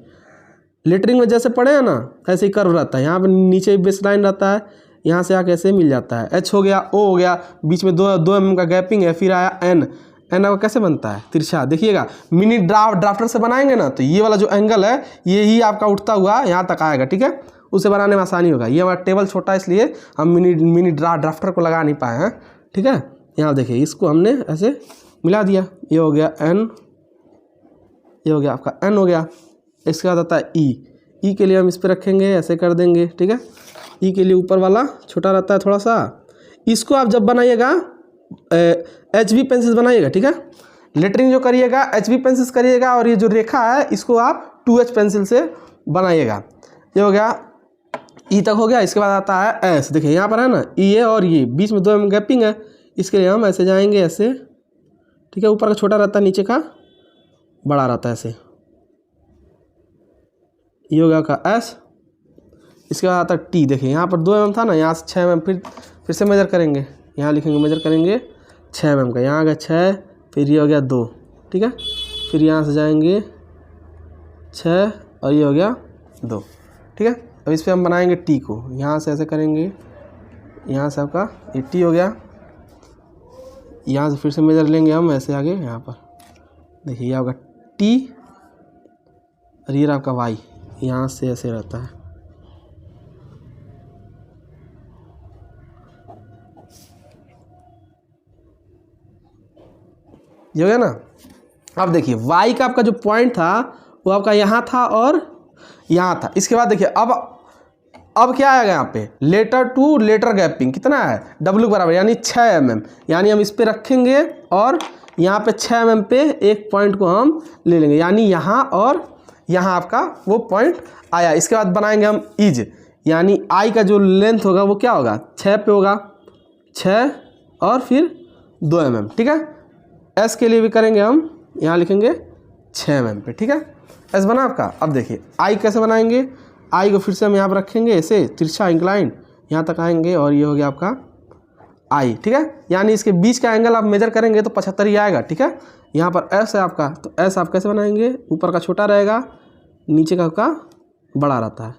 लेटरिंग में जैसे पढ़े हैं ना ऐसे ही कर्व रहता है, यहाँ पर नीचे बेस लाइन रहता है, यहाँ से आके ऐसे मिल जाता है। H हो गया, O हो गया, बीच में 2 mm का गैपिंग है, फिर आया N आपका कैसे बनता है तिरछा। देखिएगा मिनी ड्राफ्टर से बनाएंगे ना तो ये वाला जो एंगल है ये ही आपका उठता हुआ यहाँ तक आएगा, ठीक है। उसे बनाने में आसानी होगा। ये हमारा टेबल छोटा है इसलिए हम मिनी ड्राफ्टर को लगा नहीं पाए हैं, ठीक है। यहाँ देखिए इसको हमने ऐसे मिला दिया, ये हो गया N, ये हो गया आपका N हो गया। इसके बाद आता है E के लिए हम इस पर रखेंगे, ऐसे कर देंगे, ठीक है। E के लिए ऊपर वाला छोटा रहता है थोड़ा सा, इसको आप जब बनाइएगा HB पेंसिल बनाइएगा, ठीक है। लेटरिंग जो करिएगा HB पेंसिल करिएगा और ये जो रेखा है इसको आप 2H पेंसिल से बनाइएगा। ये हो गया E तक हो गया। इसके बाद आता है S, देखिए यहाँ पर है ना ये और ये बीच में 2 mm गैपिंग है, इसके लिए हम ऐसे जाएंगे ऐसे, ठीक है। ऊपर का छोटा रहता है, नीचे का बड़ा रहता है ऐसे, ये हो गया का S। इसके बाद आता है T, देखिए यहाँ पर 2 mm था ना, यहाँ से 6 mm फिर से मेजर करेंगे, यहाँ लिखेंगे मेजर करेंगे 6 mm का, यहाँ आ गया 6, फिर ये हो गया 2, ठीक है। फिर यहाँ से जाएंगे 6 और ये हो गया 2, ठीक है। अब इस पर हम बनाएंगे T को, यहाँ से ऐसे करेंगे, यहाँ से आपका ये T हो गया, यहाँ से फिर से मेजर लेंगे हम ऐसे आगे, यहाँ पर देखिए ये आपका T और ये आपका Y, यहाँ से ऐसे रहता है। ये हो गया ना। अब देखिए Y का आपका जो पॉइंट था वो आपका यहाँ था और यहाँ था। इसके बाद देखिए अब क्या आएगा यहाँ पे, लेटर टू लेटर गैपिंग कितना है W बराबर यानी 6 mm, यानी हम इस पे रखेंगे और यहाँ पे 6 mm पे एक पॉइंट को हम ले लेंगे, यानी यहाँ और यहाँ आपका वो पॉइंट आया। इसके बाद बनाएंगे हम इज, यानी I का जो लेंथ होगा वो क्या होगा 6 पे होगा, 6 और फिर 2 mm, ठीक है। S के लिए भी करेंगे हम, यहाँ लिखेंगे 6 mm पे, ठीक है। S बना आपका। अब देखिए I कैसे बनाएंगे, I को फिर से हम यहाँ पर रखेंगे ऐसे तिरछा इंक्लाइन, यहाँ तक आएंगे और ये हो गया आपका I, ठीक है। यानी इसके बीच का एंगल आप मेजर करेंगे तो 75 ही आएगा, ठीक है। यहाँ पर S है आपका, तो S आप कैसे बनाएंगे, ऊपर का छोटा रहेगा, नीचे का आपका बड़ा रहता है।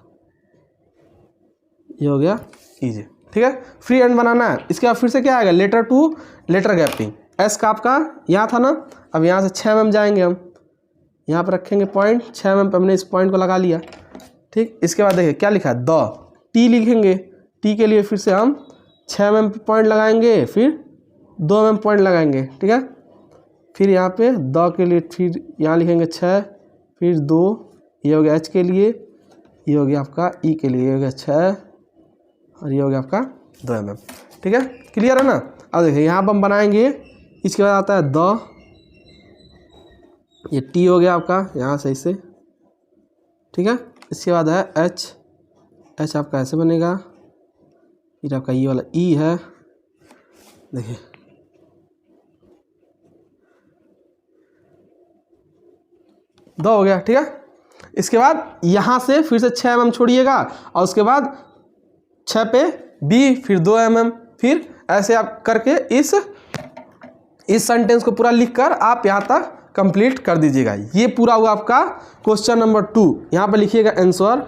ये हो गया इजी, ठीक है। फ्री एंड बनाना है। इसके बाद फिर से क्या आएगा, letter to letter gapping. S का आपका यहाँ था ना, अब यहाँ से 6 mm जाएंगे हम, यहाँ पर रखेंगे पॉइंट, 6 mm पे हमने इस पॉइंट को लगा लिया, ठीक। इसके बाद देखिए क्या लिखा है, द T लिखेंगे, T के लिए फिर से हम 6 mm पे पॉइंट लगाएंगे, फिर 2 mm पॉइंट लगाएंगे, ठीक है। फिर यहाँ पे द के लिए फिर यहाँ लिखेंगे 6, फिर 2, ये हो गया H के लिए, ये हो गया आपका E के लिए, ये हो गया 6 और ये हो गया आपका 2 mm। ठीक है, क्लियर है ना। अब देखिए यहाँ पर हम बनाएंगे, इसके बाद आता है द, ये टी हो गया आपका यहाँ सही से, ठीक है। इसके बाद है एच, एच आपका ऐसे बनेगा, फिर आपका ये वाला ई है, देखिए द हो गया, ठीक है। इसके बाद यहाँ से फिर से 6 mm छोड़िएगा और उसके बाद 6 पे बी, फिर 2 mm, फिर ऐसे आप करके इस सेंटेंस को पूरा लिखकर आप यहाँ तक कंप्लीट कर दीजिएगा। ये पूरा हुआ आपका क्वेश्चन नंबर 2। यहाँ पे लिखिएगा आंसर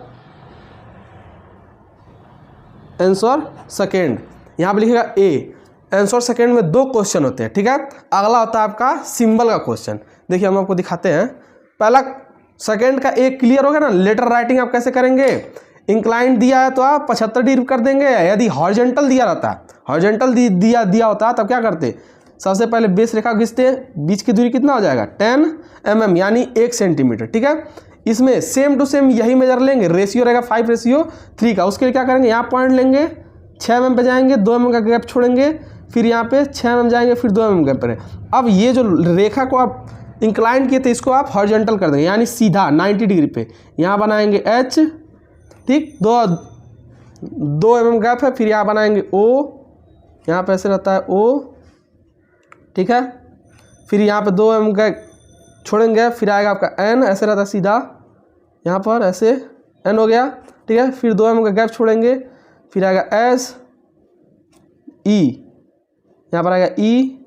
सेकेंड, यहाँ पे लिखिएगा ए। आंसर सेकेंड में 2 क्वेश्चन होते हैं, ठीक है। अगला होता है आपका सिंबल का क्वेश्चन। देखिए हम आपको दिखाते हैं। पहला सेकेंड का एक क्लियर हो गया ना। लेटर राइटिंग आप कैसे करेंगे, इंक्लाइंड दिया है तो आप 75 डिग्री कर देंगे। यदि हॉरिजॉन्टल दिया रहता है, हॉरिजॉन्टल दिया होता है, तब क्या करते, सबसे पहले बेस रेखा खींचते हैं। बीच की दूरी कितना हो जाएगा 10 mm यानी 1 सेंटीमीटर, ठीक है। इसमें सेम टू सेम यही मेजर लेंगे, रेशियो रहेगा 5:3 का। उसके लिए क्या करेंगे, यहाँ पॉइंट लेंगे, 6 mm पे जाएंगे, 2 mm का गैप छोड़ेंगे, फिर यहाँ पे 6 mm जाएंगे, फिर 2 mm गैप पर। अब ये जो रेखा को आप इंक्लाइन किए थे इसको आप हॉरिजॉन्टल कर देंगे, यानी सीधा 90 डिग्री पे। यहाँ बनाएंगे एच, ठीक, 2 mm गैप है, फिर यहाँ बनाएंगे ओ, यहाँ पे ऐसे रहता है ओ, ठीक है। फिर यहाँ पे 2 mm का छोड़ेंगे, फिर आएगा आपका एन, ऐसे रहता है सीधा, यहाँ पर ऐसे एन हो गया, ठीक है। फिर 2 mm का गैप छोड़ेंगे, फिर आएगा एस ई, यहाँ पर आएगा ई,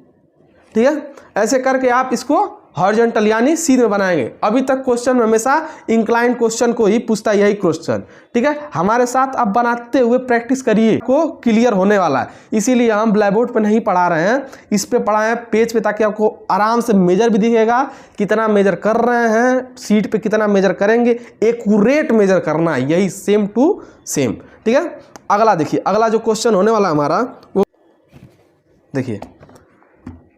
ठीक है। ऐसे करके आप इसको हॉरिजॉन्टल यानी सीधे बनाएंगे। अभी तक क्वेश्चन में हमेशा इंक्लाइंड क्वेश्चन को ही पूछता है, यही क्वेश्चन, ठीक है। हमारे साथ आप बनाते हुए प्रैक्टिस करिए, को क्लियर होने वाला है। इसीलिए हम ब्लैक बोर्ड पर नहीं पढ़ा रहे हैं, इस पे पढ़ाए हैं पेज पे, ताकि आपको आराम से मेजर भी दिखेगा, कितना मेजर कर रहे हैं, सीट पे कितना मेजर करेंगे, एक्यूरेट मेजर करना है, यही सेम टू सेम, ठीक है। अगला देखिए, अगला जो क्वेश्चन होने वाला हमारा वो देखिए,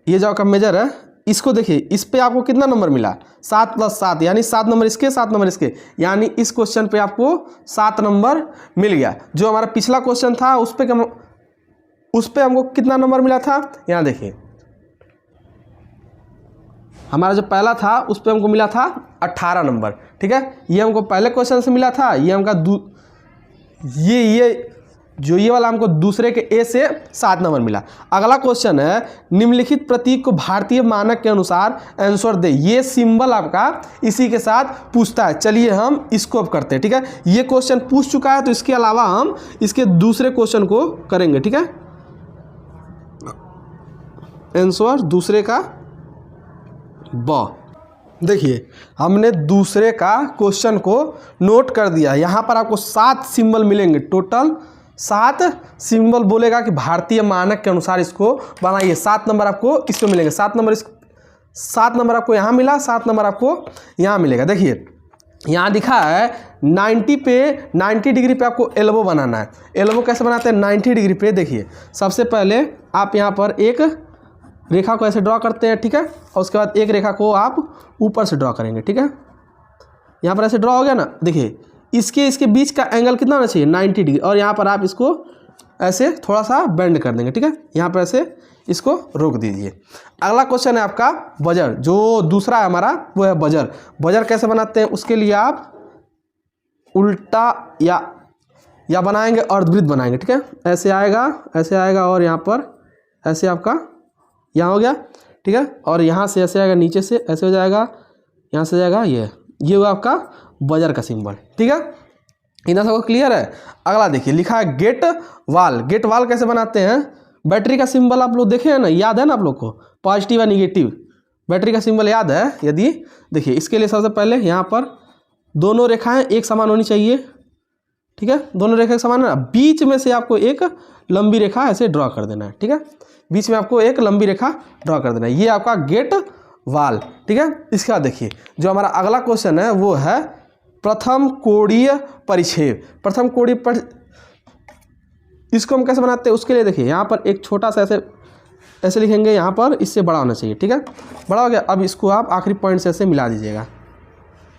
ये जो आपका मेजर है, इसको देखिए, इस पे आपको कितना नंबर मिला, 7 + 7 यानी 7 नंबर इसके, 7 नंबर इसके, यानी इस क्वेश्चन पे आपको 7 नंबर मिल गया। जो हमारा पिछला क्वेश्चन था उस पे हमको कितना नंबर मिला था, यहाँ देखिए, हमारा जो पहला था उस पे हमको मिला था 18 नंबर, ठीक है। ये हमको पहले क्वेश्चन से मिला था, ये हमका ये वाला हमको दूसरे के ए से 7 नंबर मिला। अगला क्वेश्चन है, निम्नलिखित प्रतीक को भारतीय मानक के अनुसार आंसर दे। ये सिंबल आपका इसी के साथ पूछता है। चलिए हम इसको अब करते हैं, ठीक है। ये क्वेश्चन पूछ चुका है, तो इसके अलावा हम इसके दूसरे क्वेश्चन को करेंगे, ठीक है। आंसर दूसरे का ब। देखिए हमने दूसरे का क्वेश्चन को नोट कर दिया। यहाँ पर आपको 7 सिंबल मिलेंगे, टोटल 7 सिंबल बोलेगा कि भारतीय मानक के अनुसार इसको बनाइए। 7 नंबर आपको इसमें मिलेंगे, 7 नंबर आपको यहाँ मिला, 7 नंबर आपको यहाँ मिलेगा। देखिए यहाँ दिखा है 90 डिग्री पे आपको एल्बो बनाना है। एल्बो कैसे बनाते हैं 90 डिग्री पे, देखिए सबसे पहले आप यहाँ पर एक रेखा को ऐसे ड्रॉ करते हैं, ठीक है। और उसके बाद एक रेखा को आप ऊपर से ड्रॉ करेंगे, ठीक है। यहाँ पर ऐसे ड्रॉ हो गया ना, देखिए इसके बीच का एंगल कितना होना चाहिए 90 डिग्री। और यहाँ पर आप इसको ऐसे थोड़ा सा बेंड कर देंगे, ठीक है। यहाँ पर ऐसे इसको रोक दीजिए। अगला क्वेश्चन है आपका बजर, जो दूसरा है हमारा वो है बजर। बजर कैसे बनाते हैं, उसके लिए आप उल्टा या बनाएंगे, अर्धवृत्त बनाएंगे, ठीक है। ऐसे आएगा और यहाँ पर ऐसे आपका यहाँ हो गया, ठीक है। और यहाँ से ऐसे आएगा, नीचे से ऐसे हो जाएगा, यहाँ से जाएगा, ये हुआ आपका बजर का सिंबल, ठीक है। इतना सबको क्लियर है। अगला देखिए लिखा है गेट वाल। गेट वाल कैसे बनाते हैं, बैटरी का सिंबल आप लोग देखे हैं ना, याद है ना आप लोग को, पॉजिटिव या निगेटिव बैटरी का सिंबल याद है। यदि देखिए इसके लिए सबसे पहले यहाँ पर दोनों रेखाएं एक समान होनी चाहिए, ठीक है। दोनों रेखा समान है, बीच में से आपको एक लंबी रेखा ऐसे ड्रॉ कर देना है, ठीक है। बीच में आपको एक लंबी रेखा ड्रॉ कर देना है, ये आपका गेट वाल, ठीक है। इसके बाद देखिए जो हमारा अगला क्वेश्चन है वो है प्रथम कोणीय परिच्छेद। प्रथम कोणीय इसको हम कैसे बनाते हैं, उसके लिए देखिए यहाँ पर एक छोटा सा ऐसे लिखेंगे, यहाँ पर इससे बड़ा होना चाहिए, ठीक है। बड़ा हो गया, अब इसको आप आखिरी पॉइंट से ऐसे मिला दीजिएगा।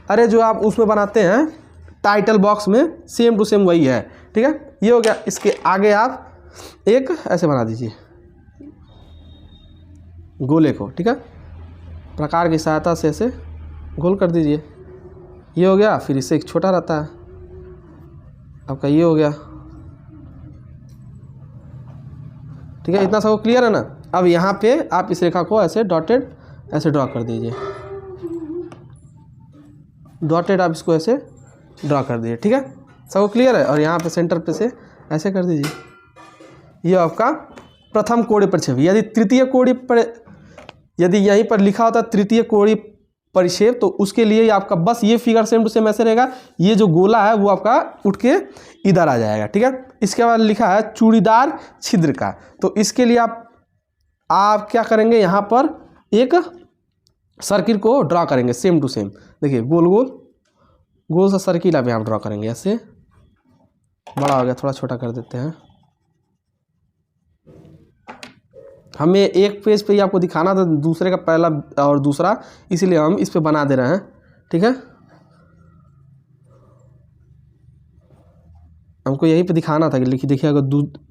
अरे जो आप उसमें बनाते हैं टाइटल बॉक्स में, सेम टू सेम वही है, ठीक है। ये हो गया। इसके आगे आप एक ऐसे बना दीजिए गोले को, ठीक है, प्रकार की सहायता से ऐसे गोल कर दीजिए। ये हो गया, फिर इससे एक छोटा रहता है आपका, ये हो गया, ठीक है। इतना सब क्लियर है ना। अब यहाँ पे आप इस रेखा को ऐसे डॉटेड ऐसे ड्रॉ कर दीजिए, डॉटेड आप इसको ऐसे ड्रॉ कर दीजिए, ठीक है, सब क्लियर है। और यहाँ पे सेंटर पे से ऐसे कर दीजिए। ये आपका प्रथम कोणीय परिक्षेप। यदि तृतीय कोणीय पर, यदि यहीं पर लिखा होता तृतीय कोणीय परिक्षेप, तो उसके लिए आपका बस ये फिगर सेम टू सेम ऐसे रहेगा। ये जो गोला है वो आपका उठ के इधर आ जाएगा, ठीक है। इसके बाद लिखा है चूड़ीदार छिद्र का, तो इसके लिए आप क्या करेंगे, यहाँ पर एक सर्किल को ड्रॉ करेंगे सेम टू सेम। देखिए गोल गोल गोल सा सर्किल आप यहाँ ड्रॉ करेंगे, ऐसे बड़ा हो गया, थोड़ा छोटा कर देते हैं। हमें एक पेज पे ही आपको दिखाना था, दूसरे का पहला और दूसरा, इसीलिए हम इस पे बना दे रहे हैं, ठीक है। हमको यहीं पे दिखाना था कि लिखिए, देखिए अगर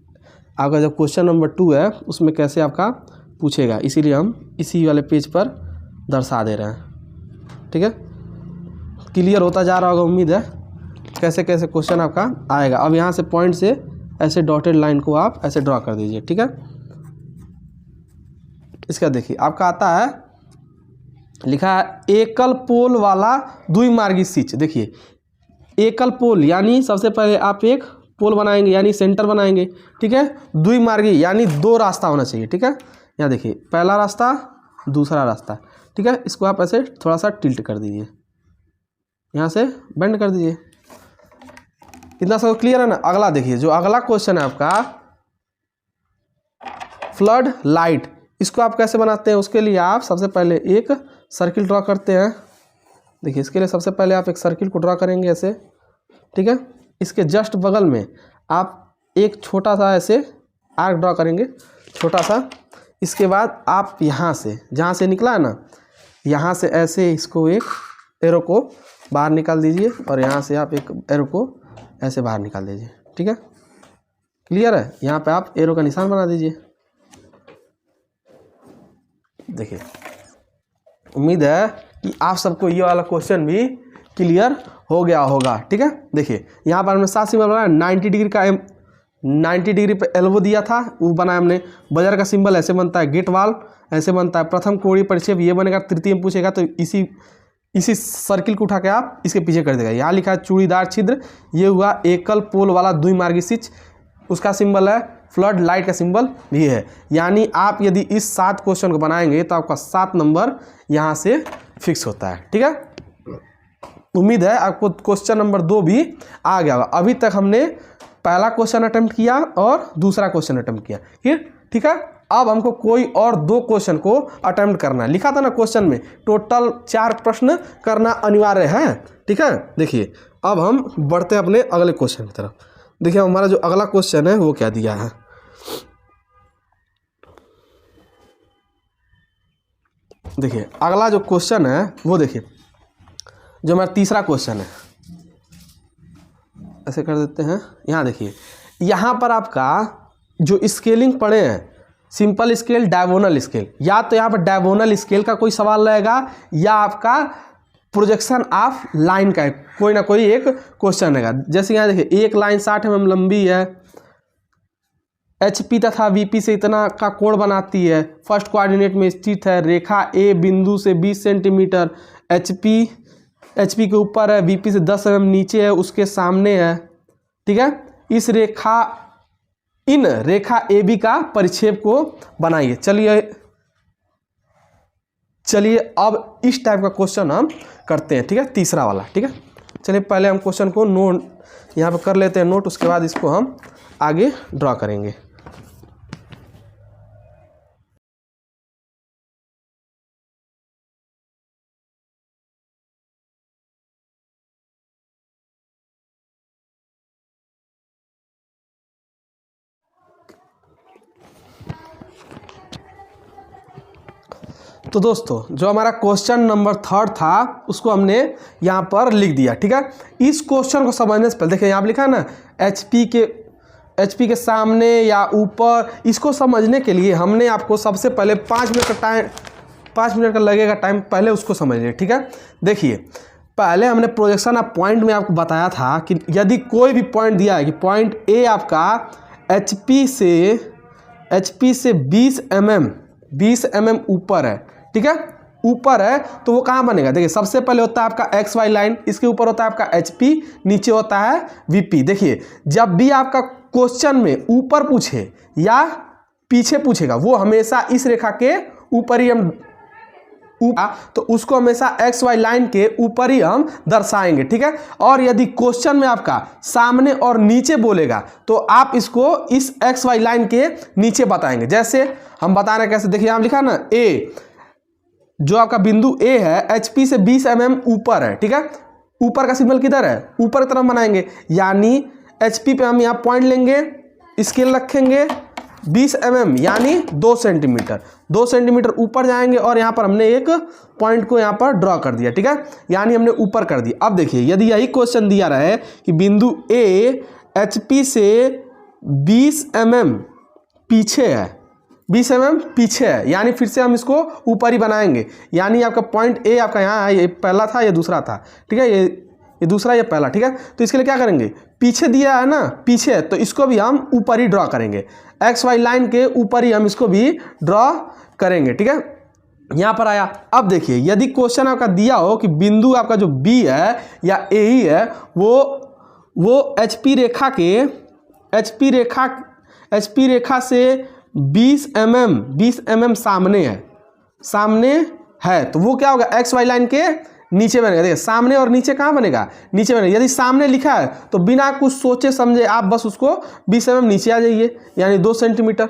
आपका जो क्वेश्चन नंबर 2 है उसमें कैसे आपका पूछेगा, इसीलिए हम इसी वाले पेज पर दर्शा दे रहे हैं, ठीक है। क्लियर होता जा रहा होगा, उम्मीद है, कैसे कैसे क्वेश्चन आपका आएगा। अब यहाँ से पॉइंट से ऐसे डॉटेड लाइन को आप ऐसे ड्रॉ कर दीजिए, ठीक है। इसका देखिए आपका आता है, लिखा है एकल पोल वाला द्विमार्गी स्विच। देखिए एकल पोल यानी सबसे पहले आप एक पोल बनाएंगे यानी सेंटर बनाएंगे, ठीक है। द्विमार्गी यानी 2 रास्ता होना चाहिए, ठीक है। यहाँ देखिए पहला रास्ता, दूसरा रास्ता, ठीक है। इसको आप ऐसे थोड़ा सा टिल्ट कर दीजिए, यहाँ से बेंड कर दीजिए। इतना सब क्लियर है ना। अगला देखिए, जो अगला क्वेश्चन है आपका फ्लड लाइट, इसको आप कैसे बनाते हैं, उसके लिए आप सबसे पहले एक सर्किल ड्रॉ करते हैं। देखिए इसके लिए सबसे पहले आप एक सर्किल को ड्रॉ करेंगे ऐसे, ठीक है। इसके जस्ट बगल में आप एक छोटा सा ऐसे आर्क ड्रॉ करेंगे, छोटा सा। इसके बाद आप यहाँ से, जहाँ से निकला है ना, यहाँ से ऐसे इसको एक एरो को बाहर निकाल दीजिए, और यहाँ से आप एक एरो को ऐसे बाहर निकाल दीजिए, ठीक है। क्लियर है। यहाँ पे आप एरो का निशान बना दीजिए। देखिए उम्मीद है कि आप सबको ये वाला क्वेश्चन भी क्लियर हो गया होगा, ठीक है। देखिए यहाँ पर हमने 7 सिंबल बनाया, 90 डिग्री का 90 डिग्री पे एल्बो दिया था, वो बनाया हमने। बजर का सिंबल ऐसे बनता है, गेट वाल ऐसे बनता है, प्रथम कोणीय परिक्षेप ये बनेगा। तृतीय में पूछेगा तो इसी सर्किल को उठा के आप इसके पीछे कर देगा। यहाँ लिखा है चूड़ीदार छिद्र, ये हुआ एकल पोल वाला द्विमार्गी स्विच, उसका सिंबल है। फ्लड लाइट का सिंबल भी है। यानी आप यदि इस 7 क्वेश्चन को बनाएंगे तो आपका 7 नंबर यहाँ से फिक्स होता है, ठीक है। उम्मीद है आपको क्वेश्चन नंबर 2 भी आ गया होगा। अभी तक हमने पहला क्वेश्चन अटेम्प्ट किया और दूसरा क्वेश्चन अटेम्प्ट किया, ठीक है। अब हमको कोई और 2 क्वेश्चन को अटेम्प्ट करना है। लिखा था ना क्वेश्चन में टोटल 4 प्रश्न करना अनिवार्य है, ठीक है। देखिए अब हम बढ़ते हैं अपने अगले क्वेश्चन की तरफ। देखिए हमारा जो अगला क्वेश्चन है वो क्या दिया है। देखिए अगला जो क्वेश्चन है वो देखिए, जो हमारा तीसरा क्वेश्चन है, ऐसे कर देते हैं। यहाँ देखिए, यहाँ पर आपका जो स्केलिंग पढ़े हैं, सिंपल स्केल, डायगोनल स्केल, या तो यहाँ पर डायगोनल स्केल का कोई सवाल रहेगा या आपका प्रोजेक्शन ऑफ लाइन का कोई ना कोई एक क्वेश्चन रहेगा। जैसे यहाँ देखिए एक लाइन 60 mm लंबी है, HP तथा VP से इतना का कोण बनाती है, फर्स्ट कोऑर्डिनेट में स्थित है, रेखा A बिंदु से 20 सेंटीमीटर HP के ऊपर है, VP से 10 mm नीचे है, उसके सामने है, ठीक है। इन रेखा AB का परिक्षेप को बनाइए। चलिए अब इस टाइप का क्वेश्चन हम करते हैं, ठीक है, तीसरा वाला, ठीक है। चलिए पहले हम क्वेश्चन को नोट यहाँ पे कर लेते हैं नोट, उसके बाद इसको हम आगे ड्रॉ करेंगे। तो दोस्तों जो हमारा क्वेश्चन नंबर 3 था उसको हमने यहाँ पर लिख दिया, ठीक है। इस क्वेश्चन को समझने से पहले देखिए यहाँ पर लिखा है ना, HP के HP के सामने या ऊपर, इसको समझने के लिए हमने आपको सबसे पहले 5 मिनट का लगेगा टाइम, पहले उसको समझिए, ठीक है। देखिए पहले हमने प्रोजेक्शन ऑफ पॉइंट में आपको बताया था कि यदि कोई भी पॉइंट दिया है कि पॉइंट ए आपका HP से 20 mm ऊपर है, ठीक है, ऊपर है, तो वो कहाँ बनेगा। देखिए सबसे पहले होता है आपका XY लाइन, इसके ऊपर होता है आपका HP, नीचे होता है VP। देखिए जब भी आपका क्वेश्चन में ऊपर पूछे या पीछे पूछेगा, वो हमेशा इस रेखा के ऊपर ही हम तो उसको हमेशा XY लाइन के ऊपर ही हम दर्शाएंगे, ठीक है। और यदि क्वेश्चन में आपका सामने और नीचे बोलेगा तो आप इसको इस XY लाइन के नीचे बताएंगे। जैसे हम बता रहे हैं कैसे, देखिए यहाँ लिखा ना ए, जो आपका बिंदु ए है HP से 20 mm ऊपर है, ठीक है। ऊपर का सिंबल किधर है, ऊपर की तरफ बनाएंगे, यानी HP पे हम यहाँ पॉइंट लेंगे, स्केल रखेंगे 20 mm यानी 2 सेंटीमीटर ऊपर जाएंगे और यहाँ पर हमने एक पॉइंट को यहाँ पर ड्रॉ कर दिया, ठीक है, यानी हमने ऊपर कर दिया। अब देखिए यदि यही क्वेश्चन दिया रहे कि बिंदु ए HP से 20 mm पीछे है, 20 mm पीछे है, यानी फिर से हम इसको ऊपर ही बनाएंगे, यानी आपका पॉइंट ए आपका यहाँ है, ये पहला था ये दूसरा था, ठीक है, ये दूसरा ये पहला, ठीक है। तो इसके लिए क्या करेंगे, पीछे दिया है ना, पीछे है, तो इसको भी हम ऊपर ही ड्रॉ करेंगे, XY लाइन के ऊपर ही हम इसको भी ड्रॉ करेंगे, ठीक है। यहाँ पर आया। अब देखिए यदि क्वेश्चन आपका दिया हो कि बिंदु आपका जो B है या A ही है, वो HP रेखा से 20 mm सामने है, तो वो क्या होगा, XY लाइन के नीचे बनेगा। देखिए सामने और नीचे कहाँ बनेगा, नीचे बनेगा। यदि सामने लिखा है तो बिना कुछ सोचे समझे आप बस उसको 20 mm नीचे आ जाइए, यानी 2 सेंटीमीटर,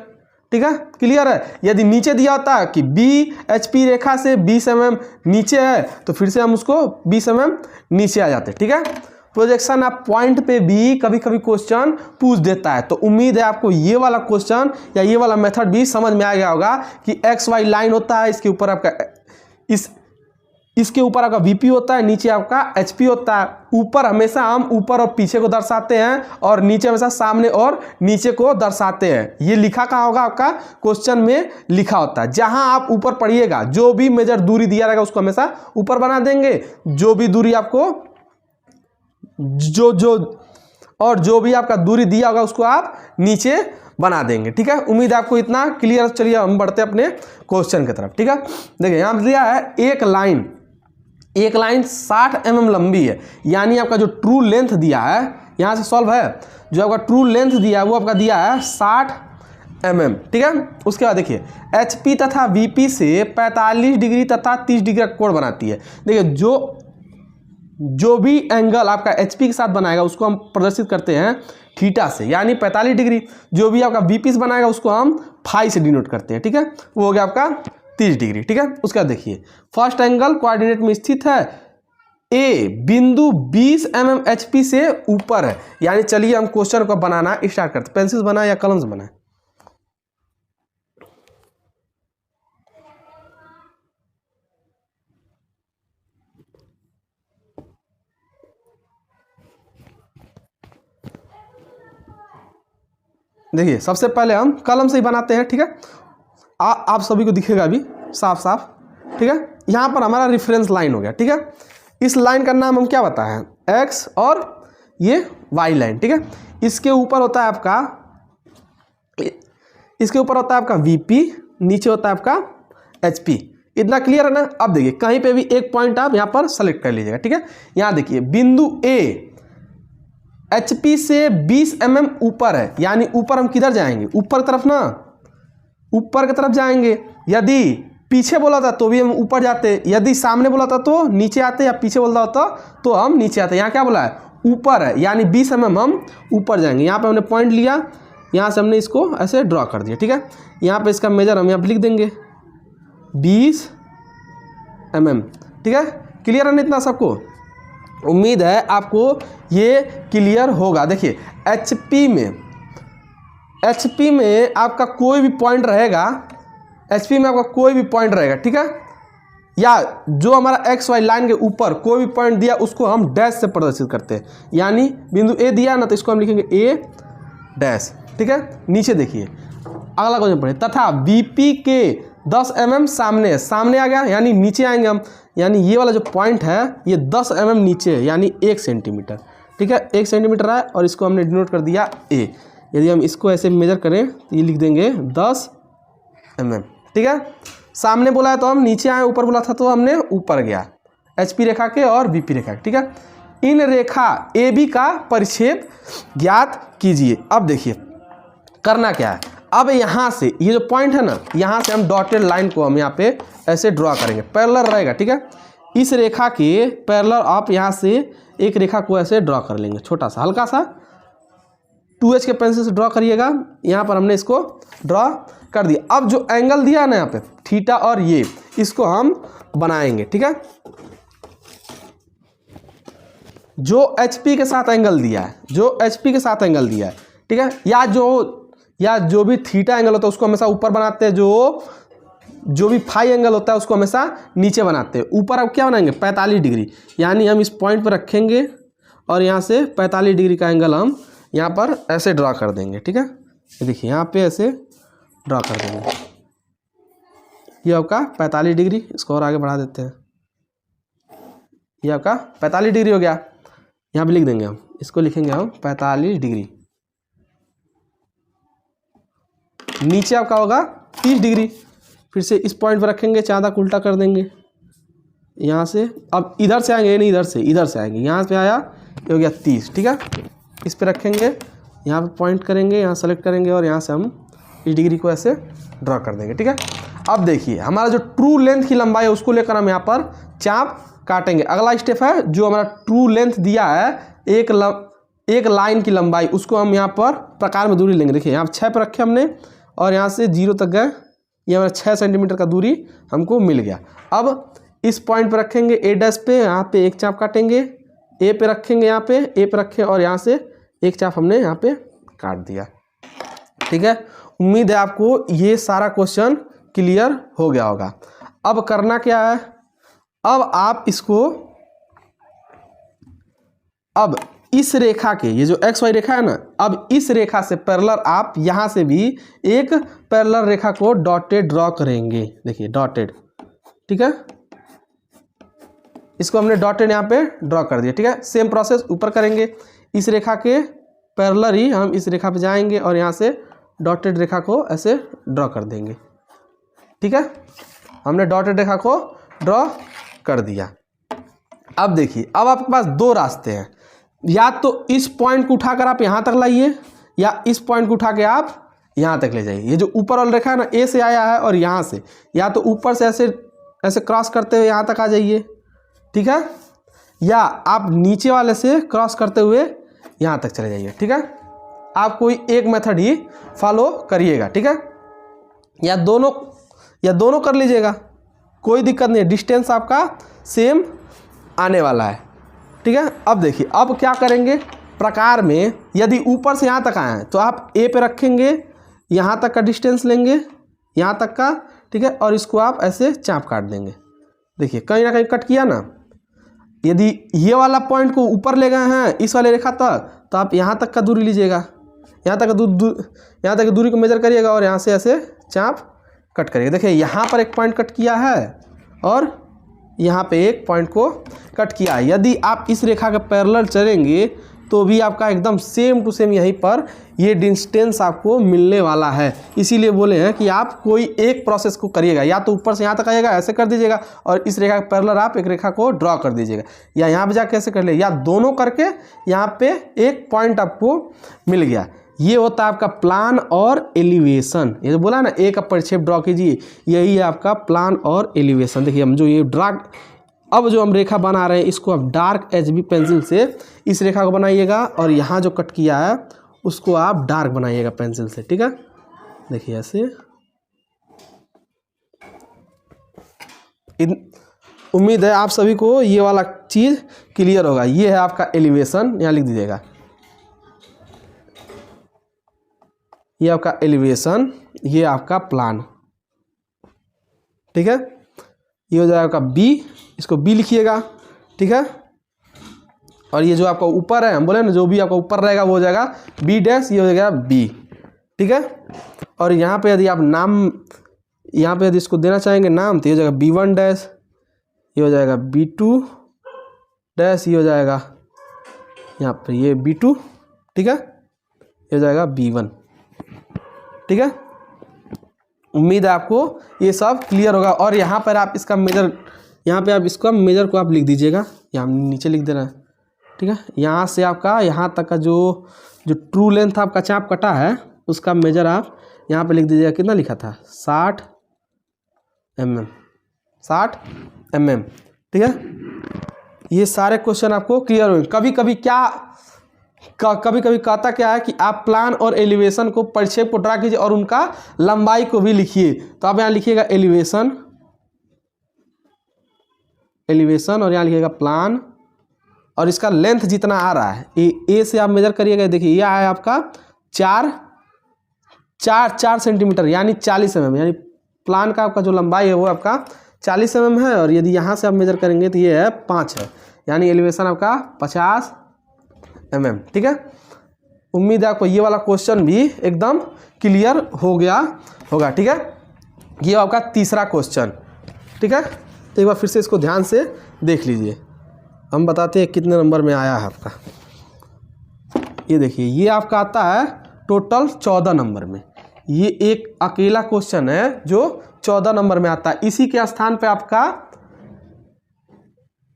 ठीक है, क्लियर है। यदि नीचे दिया होता कि B HP रेखा से 20 mm नीचे है, तो फिर से हम उसको 20 mm नीचे आ जाते, ठीक है। प्रोजेक्शन ऑफ पॉइंट पे भी कभी कभी क्वेश्चन पूछ देता है, तो उम्मीद है आपको ये वाला क्वेश्चन या ये वाला मेथड भी समझ में आ गया होगा कि XY लाइन होता है, इसके ऊपर आपका इसके ऊपर आपका VP होता है, नीचे आपका HP होता है। ऊपर हमेशा हम ऊपर और पीछे को दर्शाते हैं और नीचे हमेशा सामने और नीचे को दर्शाते हैं। ये लिखा कहाँ होगा, आपका क्वेश्चन में लिखा होता है। जहां आप ऊपर पढ़िएगा, जो भी मेजर दूरी दिया रहेगा उसको हमेशा ऊपर बना देंगे, जो भी दूरी आपको जो भी आपका दूरी दिया होगा उसको आप नीचे बना देंगे, ठीक है। उम्मीद है आपको इतना क्लियर। चलिए हम बढ़ते हैं अपने क्वेश्चन की तरफ, ठीक है। देखिए यहाँ दिया है एक लाइन 60 mm लंबी है, यानी आपका जो ट्रू लेंथ दिया है, यहाँ से सॉल्व है, जो आपका ट्रू लेंथ दिया है वो आपका दिया है 60 mm, ठीक है। उसके बाद देखिए HP तथा VP से 45 डिग्री तथा 30 डिग्री का कोण बनाती है। देखिए जो भी एंगल आपका HP के साथ बनाएगा उसको हम प्रदर्शित करते हैं थीटा से, यानी 45 डिग्री। जो भी आपका VP से बनाएगा उसको हम फाई से डिनोट करते हैं, ठीक है, वो हो गया आपका 30 डिग्री, ठीक है। उसके बाद देखिए फर्स्ट एंगल कोऑर्डिनेट में स्थित है, ए बिंदु 20 mm HP से ऊपर है, यानी चलिए हम क्वेश्चन को बनाना स्टार्ट करते हैं। पेंसिल बनाए या कलम से बनाए, देखिए सबसे पहले हम कलम से ही बनाते हैं, ठीक है। आप सभी को दिखेगा अभी साफ साफ, ठीक है। यहाँ पर हमारा रेफरेंस लाइन हो गया, ठीक है। इस लाइन का नाम हम क्या बताएं, एक्स, और ये वाई लाइन, ठीक है। इसके ऊपर होता है आपका VP, नीचे होता है आपका HP। इतना क्लियर है ना। अब देखिए कहीं पे भी एक पॉइंट आप यहाँ पर सेलेक्ट कर लीजिएगा, ठीक है। यहाँ देखिए बिंदु A HP से 20 mm ऊपर है, यानी ऊपर हम किधर जाएंगे, ऊपर तरफ ना, ऊपर की तरफ जाएंगे। यदि पीछे बोला था तो भी हम ऊपर जाते, यदि सामने बोला था तो नीचे आते, या पीछे बोला होता तो हम नीचे आते। यहाँ क्या बोला है, ऊपर है, यानी 20 mm हम ऊपर जाएंगे। यहाँ पे हमने पॉइंट लिया, यहाँ से हमने इसको ऐसे ड्रॉ कर दिया, ठीक है। यहाँ पे इसका मेजर हम यहाँ पे लिख देंगे 20 mm, ठीक है। क्लियर है ना इतना सबको। उम्मीद है आपको ये क्लियर होगा। देखिए HP में आपका कोई भी पॉइंट रहेगा, HP में आपका कोई भी पॉइंट रहेगा, ठीक है, या जो हमारा XY लाइन के ऊपर कोई भी पॉइंट दिया उसको हम डैश से प्रदर्शित करते हैं। यानी बिंदु A दिया ना, तो इसको हम लिखेंगे A डैश, ठीक है। नीचे देखिए अगला क्वेश्चन पढ़े, तथा बीपी के 10 mm सामने आ गया, यानी नीचे आएंगे हम, यानी ये वाला जो पॉइंट है ये 10 mm नीचे है, यानी 1 सेंटीमीटर, ठीक है। 1 सेंटीमीटर है और इसको हमने डिनोट कर दिया ए। यदि हम इसको ऐसे मेजर करें तो ये लिख देंगे 10 mm, ठीक है। सामने बोला है तो हम नीचे आए, ऊपर बोला था तो हमने ऊपर गया, HP रेखा के और BP रेखा के, ठीक है। इन रेखा AB का परिक्षेप ज्ञात कीजिए। अब देखिए करना क्या है, अब यहाँ से ये जो पॉइंट है ना, यहाँ से हम डॉटेड लाइन को हम यहाँ पे ऐसे ड्रॉ करेंगे, पैरेलल रहेगा, ठीक है। इस रेखा के पैरेलल आप यहाँ से एक रेखा को ऐसे ड्रॉ कर लेंगे, छोटा सा हल्का सा 2H के पेंसिल से ड्रॉ करिएगा। यहाँ पर हमने इसको ड्रॉ कर दिया। अब जो एंगल दिया है ना यहाँ पे थीटा और ये, इसको हम बनाएंगे, ठीक है। जो HP के साथ एंगल दिया है, जो HP के साथ एंगल दिया है, ठीक है, या जो भी थीटा एंगल होता है उसको हमेशा ऊपर बनाते हैं, जो भी फाई एंगल होता है उसको हमेशा नीचे बनाते हैं। ऊपर अब क्या बनाएंगे 45 डिग्री, यानी हम इस पॉइंट पर रखेंगे और यहाँ से 45 डिग्री का एंगल हम यहाँ पर ऐसे ड्रॉ कर देंगे, ठीक है। देखिए यहाँ पे ऐसे ड्रॉ कर देंगे, ये आपका 45 डिग्री, इसको और आगे बढ़ा देते हैं, ये आपका 45 डिग्री हो गया। यहाँ पे लिख देंगे हम, इसको लिखेंगे हम 45 डिग्री। नीचे आपका होगा 30 डिग्री, फिर से इस पॉइंट पर रखेंगे, चांदा उल्टा कर देंगे यहाँ से। अब इधर से आएंगे, नहीं इधर से आएंगे, यहाँ पे आया ये हो गया 30, ठीक है। इस पे रखेंगे, यहाँ पे पॉइंट करेंगे, यहाँ सेलेक्ट करेंगे और यहाँ से हम इस डिग्री को ऐसे ड्रॉ कर देंगे, ठीक है। अब देखिए हमारा जो ट्रू लेंथ की लंबाई है उसको लेकर हम यहाँ पर चाप काटेंगे। अगला स्टेप है जो हमारा ट्रू लेंथ दिया है एक लाइन की लंबाई, उसको हम यहाँ पर प्रकार में दूरी लेंगे। देखिए यहाँ 6 पर रखे हमने और यहाँ से 0 तक गए, ये हमारा 6 सेंटीमीटर का दूरी हमको मिल गया। अब इस पॉइंट पर रखेंगे ए डैश पे, यहाँ पे एक चाप काटेंगे, ए पे रखेंगे, यहाँ पे ए पे रखे और यहाँ से एक चाप हमने यहाँ पे काट दिया, ठीक है। उम्मीद है आपको ये सारा क्वेश्चन क्लियर हो गया होगा। अब करना क्या है, अब आप इसको, अब इस रेखा के, ये जो XY रेखा है ना, अब इस रेखा से पैरेलल आप यहाँ से भी एक पैरेलल रेखा को डॉटेड ड्रॉ करेंगे। देखिए डॉटेड, ठीक है, इसको हमने डॉटेड यहाँ पे ड्रॉ कर दिया, ठीक है। सेम प्रोसेस ऊपर करेंगे, इस रेखा के पैरेलल ही हम इस रेखा पे जाएंगे और यहाँ से डॉटेड रेखा को ऐसे ड्रॉ कर देंगे, ठीक है। हमने डॉटेड रेखा को ड्रॉ कर दिया। अब देखिए अब आपके पास 2 रास्ते हैं, या तो इस पॉइंट को उठाकर आप यहाँ तक लाइए या इस पॉइंट को उठा के आप यहाँ तक ले जाइए। ये जो ऊपर वाला रेखा है ना, ए से आया है और यहाँ से, या तो ऊपर से ऐसे क्रॉस करते हुए यहाँ तक आ जाइए, ठीक है, या आप नीचे वाले से क्रॉस करते हुए यहाँ तक चले जाइए, ठीक है। आप कोई एक मेथड ही फॉलो करिएगा, ठीक है, या दोनों कर लीजिएगा, कोई दिक्कत नहीं है, डिस्टेंस आपका सेम आने वाला है, ठीक है। अब देखिए अब क्या करेंगे, प्रकार में यदि ऊपर से यहाँ तक आए हैं तो आप ए पे रखेंगे, यहाँ तक का डिस्टेंस लेंगे, यहाँ तक का, ठीक है, और इसको आप ऐसे चाप काट देंगे। देखिए कहीं ना कहीं कट किया ना। यदि ये वाला पॉइंट को ऊपर ले गए हैं इस वाले रेखा तक, तो आप यहाँ तक का दूरी लीजिएगा, यहाँ तक की दूरी को मेजर करिएगा और यहाँ से ऐसे चाप कट करिएगा। देखिए यहाँ पर एक पॉइंट कट किया है और यहाँ पे एक पॉइंट को कट किया है। यदि आप इस रेखा के पैरेलल चलेंगे तो भी आपका एकदम सेम टू सेम यहीं पर ये डिस्टेंस आपको मिलने वाला है। इसीलिए बोले हैं कि आप कोई एक प्रोसेस को करिएगा, या तो ऊपर से यहाँ तक आइएगा ऐसे कर दीजिएगा और इस रेखा के पैरेलल आप एक रेखा को ड्रॉ कर दीजिएगा, या यहाँ पे जाके ऐसे कर ले, या दोनों करके यहाँ पे एक पॉइंट आपको मिल गया। ये होता है आपका प्लान और एलिवेशन। ये जो बोला ना ए का परिक्षेप ड्रॉ कीजिए, यही है आपका प्लान और एलिवेशन। देखिए हम जो ये अब जो हम रेखा बना रहे हैं इसको आप डार्क HB पेंसिल से इस रेखा को बनाइएगा और यहाँ जो कट किया है उसको आप डार्क बनाइएगा पेंसिल से, ठीक है। देखिए ऐसे। उम्मीद है आप सभी को ये वाला चीज़ क्लियर होगा। ये है आपका एलिवेशन, यहाँ लिख दीजिएगा, ये आपका एलिवेशन, ये आपका प्लान, ठीक है। ये हो जाएगा आपका B, इसको B लिखिएगा, ठीक है। और ये जो आपका ऊपर है, हम बोले ना जो भी आपका ऊपर रहेगा वो हो जाएगा बी डैश, ये हो जाएगा बी, ठीक है। और यहाँ पे यदि आप नाम, यहाँ पे यदि इसको देना चाहेंगे नाम, तो ये हो जाएगा B1 डैश, ये हो जाएगा B2 डैश, ये हो जाएगा यहाँ पर ये B2, ठीक है, ये हो जाएगा B1, ठीक है। उम्मीद है आपको ये सब क्लियर होगा। और यहाँ पर आप इसका मेजर, यहाँ पे आप इसका मेजर को आप लिख दीजिएगा, यहाँ नीचे लिख देना है, ठीक है। यहाँ से आपका यहाँ तक का जो ट्रू लेंथ आपका चाप कटा है उसका मेजर आप यहाँ पे लिख दीजिएगा। कितना लिखा था? 60 mm, 60 mm, ठीक है। ये सारे क्वेश्चन आपको क्लियर होंगे। कभी कभी कहता क्या है कि आप प्लान और एलिवेशन को परिक्षेप को ड्रा कीजिए और उनका लंबाई को भी लिखिए। तो आप यहाँ लिखिएगा एलिवेशन और यहाँ लिखिएगा प्लान, और इसका लेंथ जितना आ रहा है ए से आप मेजर करिएगा। देखिए यह है आपका 4 सेंटीमीटर यानी 40 mm, यानी प्लान का आपका जो लंबाई है वो आपका 40 mm है। और यदि यहाँ से आप मेजर करेंगे तो ये है 5 है, यानी एलिवेशन आपका 50 mm, ठीक है। उम्मीद है आपको ये वाला क्वेश्चन भी एकदम क्लियर हो गया होगा, ठीक है। ये आपका तीसरा क्वेश्चन, ठीक है। तो एक बार फिर से इसको ध्यान से देख लीजिए, हम बताते हैं कितने नंबर में आया है आपका। ये देखिए ये आपका आता है टोटल 14 नंबर में। ये एक अकेला क्वेश्चन है जो 14 नंबर में आता है। इसी के स्थान पे आपका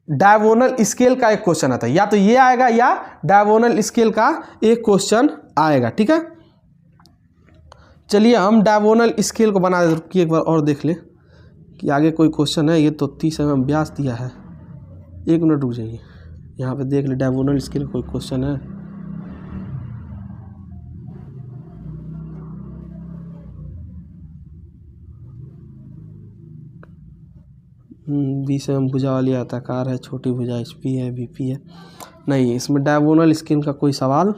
डायगोनल स्केल का एक क्वेश्चन आता है, या तो ये आएगा या डायगोनल स्केल का एक क्वेश्चन आएगा, ठीक है। चलिए हम डायगोनल स्केल को बना देते हैं, एक बार और देख ले कि आगे कोई क्वेश्चन है। ये तो 30 mm व्यास दिया है, 1 मिनट रुक जाइए, यहाँ पे देख ले डायगोनल स्केल कोई क्वेश्चन है। बीच में भुजा वाली आयताकार है, छोटी भुजा HP है, BP है, नहीं इसमें डायगोनल स्केल का कोई सवाल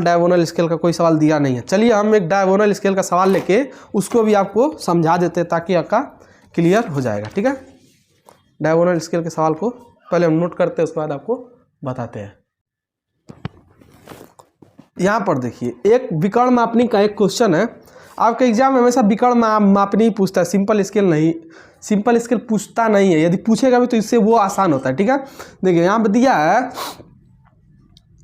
डायगोनल स्केल का कोई सवाल दिया नहीं है। चलिए हम एक डायगोनल स्केल का सवाल लेके उसको भी आपको समझा देते हैं ताकि आपका क्लियर हो जाएगा, ठीक है। डायगोनल स्केल के सवाल को पहले हम नोट करते हैं, उसके बाद आपको बताते हैं। यहाँ पर देखिए एक विकर्ण मापनी का एक क्वेश्चन है। आपके एग्जाम में हमेशा विकर्ण मापनी ही पूछता है, सिंपल स्केल नहीं, सिंपल स्केल पूछता नहीं है। यदि पूछेगा भी तो इससे वो आसान होता है, ठीक है। देखिए यहाँ पर दिया है